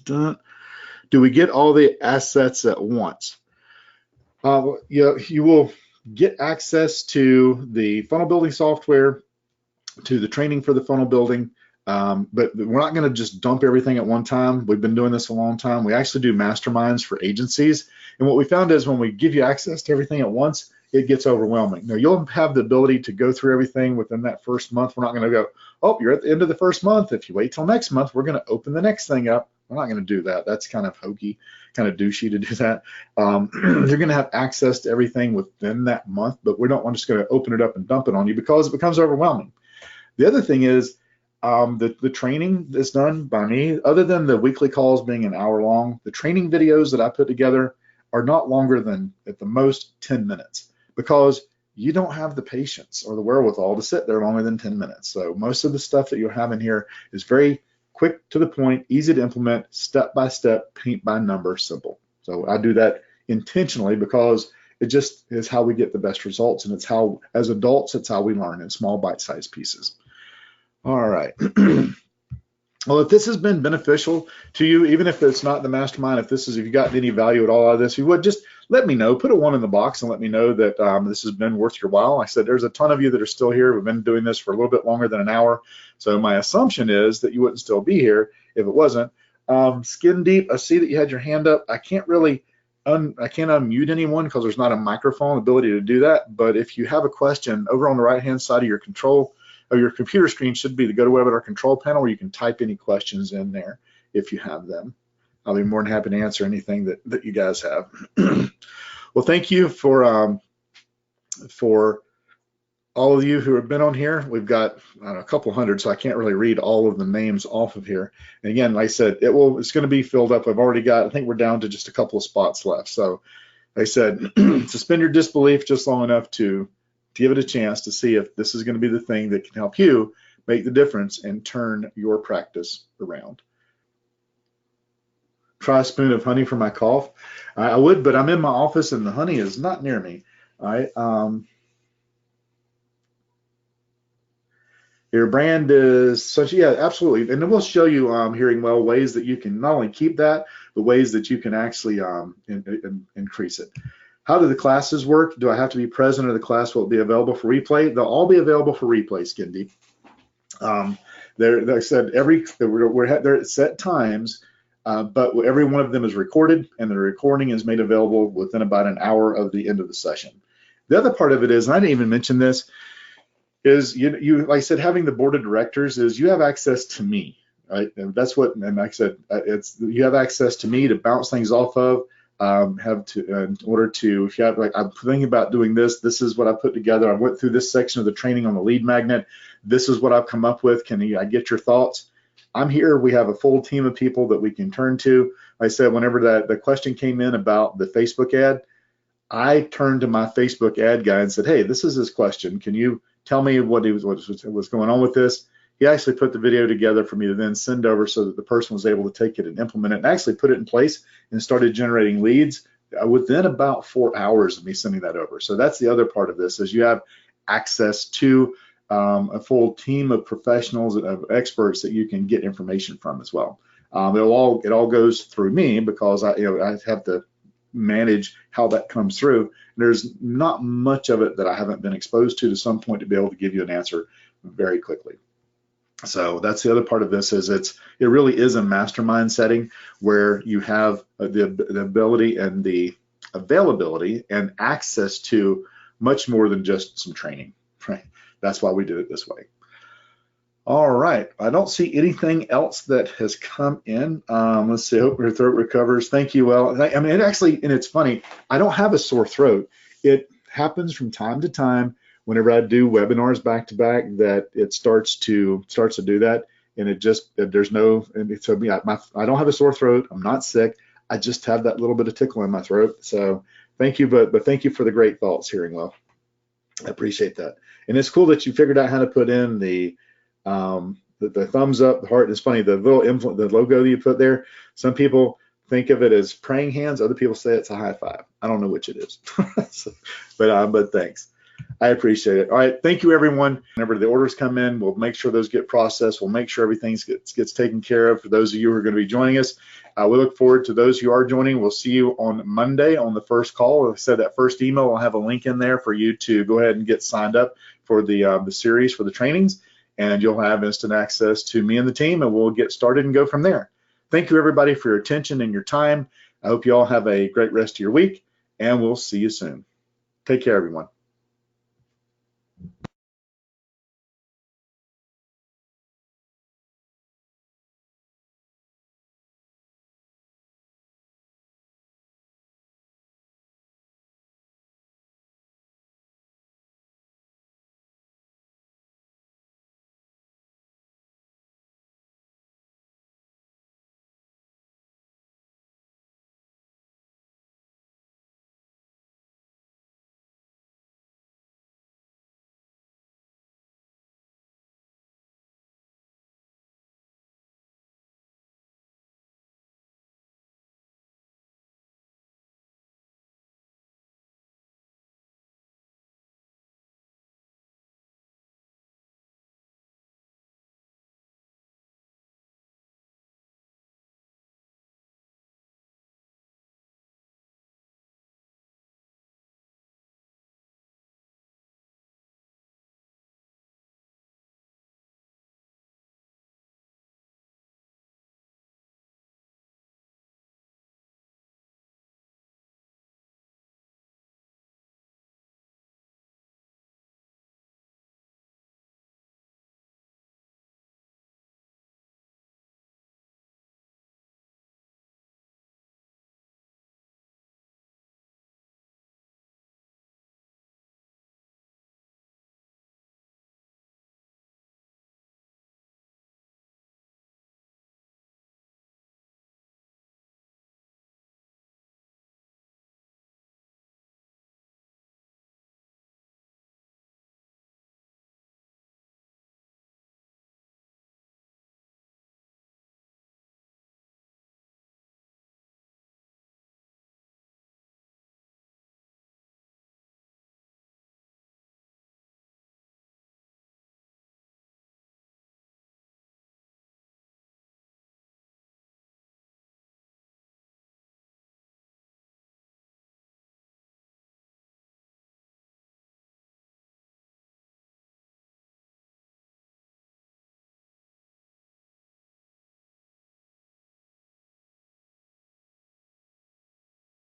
Do we get all the assets at once? You will get access to the funnel building software, to the training for the funnel building, but we're not going to just dump everything at one time. We've been doing this a long time. We actually do masterminds for agencies, and what we found is when we give you access to everything at once, it gets overwhelming. Now, you'll have the ability to go through everything within that first month. We're not going to go, oh, you're at the end of the first month. If you wait till next month, we're going to open the next thing up. We're not going to do that. That's kind of hokey, kind of douchey to do that. You're going to have access to everything within that month, but we're not just going to open it up and dump it on you because it becomes overwhelming. The other thing is the training is done by me. Other than the weekly calls being an hour long, the training videos that I put together are not longer than, at the most, 10 minutes because you don't have the patience or the wherewithal to sit there longer than 10 minutes. So most of the stuff that you'll have in here is very quick to the point, easy to implement, step by step, paint by number, simple. So I do that intentionally because it just is how we get the best results, and it's how, as adults, it's how we learn in small bite-sized pieces. All right. Well, if this has been beneficial to you, even if it's not the mastermind, if you've gotten any value at all out of this, you would just let me know. Put a 1 in the box and let me know that this has been worth your while. Like I said, there's a ton of you that are still here. We've been doing this for a little bit longer than an hour. So my assumption is that you wouldn't still be here if it wasn't. Skin Deep, I see that you had your hand up. I can't unmute anyone because there's not a microphone ability to do that. But if you have a question, over on the right-hand side of your your computer screen should be the GoToWebinar control panel where you can type any questions in there if you have them. I'll be more than happy to answer anything that you guys have. Well, thank you for all of you who have been on here. We've got a couple hundred, so I can't really read all of the names off of here. And again, like I said, it's going to be filled up. I think we're down to just a couple of spots left. So like I said, suspend your disbelief just long enough to give it a chance to see if this is going to be the thing that can help you make the difference and turn your practice around. Try a spoon of honey for my cough. I would, but I'm in my office and the honey is not near me. All right. Your brand is such, yeah, absolutely. And then we'll show you, Hearing Well, ways that you can not only keep that, but ways that you can actually increase it. How do the classes work? Do I have to be present or the class will be available for replay? They'll all be available for replay, Skin Deep. Like I said, they're at set times. but every one of them is recorded, and the recording is made available within about an hour of the end of the session. The other part of it is, and I didn't even mention this, is you like I said, having the board of directors is you have access to me, right? And that's what, and like I said, you have access to me to bounce things off of. In order to, if you have, like, I'm thinking about doing this, this is what I put together. I went through this section of the training on the lead magnet. This is what I've come up with. Can I get your thoughts? I'm here. We have a full team of people that we can turn to. Like I said, whenever the question came in about the Facebook ad, I turned to my Facebook ad guy and said, hey, this is his question. Can you tell me what was going on with this? He actually put the video together for me to then send over so that the person was able to take it and implement it and actually put it in place and started generating leads within about 4 hours of me sending that over. So that's the other part of this, is you have access to a full team of professionals, of experts that you can get information from as well. It all goes through me because I have to manage how that comes through. There's not much of it that I haven't been exposed to some point to be able to give you an answer very quickly. So that's the other part of this, is it really is a mastermind setting where you have the ability and the availability and access to much more than just some training, right? That's why we do it this way. All right, I don't see anything else that has come in. Let's see, hope your throat recovers. Thank you. Well, I mean, and it's funny, I don't have a sore throat. It happens from time to time whenever I do webinars back to back that it starts to do that, and it just, there's no, and it's, I don't have a sore throat. I'm not sick. I just have that little bit of tickle in my throat. So thank you, but thank you for the great thoughts, Hearing Well. I appreciate that. And it's cool that you figured out how to put in the thumbs up, the heart. It's funny, the little the logo that you put there. Some people think of it as praying hands. Other people say it's a high five. I don't know which it is. But thanks. I appreciate it. All right, thank you, everyone. Whenever the orders come in, we'll make sure those get processed. We'll make sure everything gets taken care of for those of you who are going to be joining us. We look forward to those who are joining. We'll see you on Monday on the first call. Like I said, that first email, I'll have a link in there for you to go ahead and get signed up for the series, for the trainings, and you'll have instant access to me and the team, and we'll get started and go from there. Thank you, everybody, for your attention and your time. I hope you all have a great rest of your week, and we'll see you soon. Take care, everyone.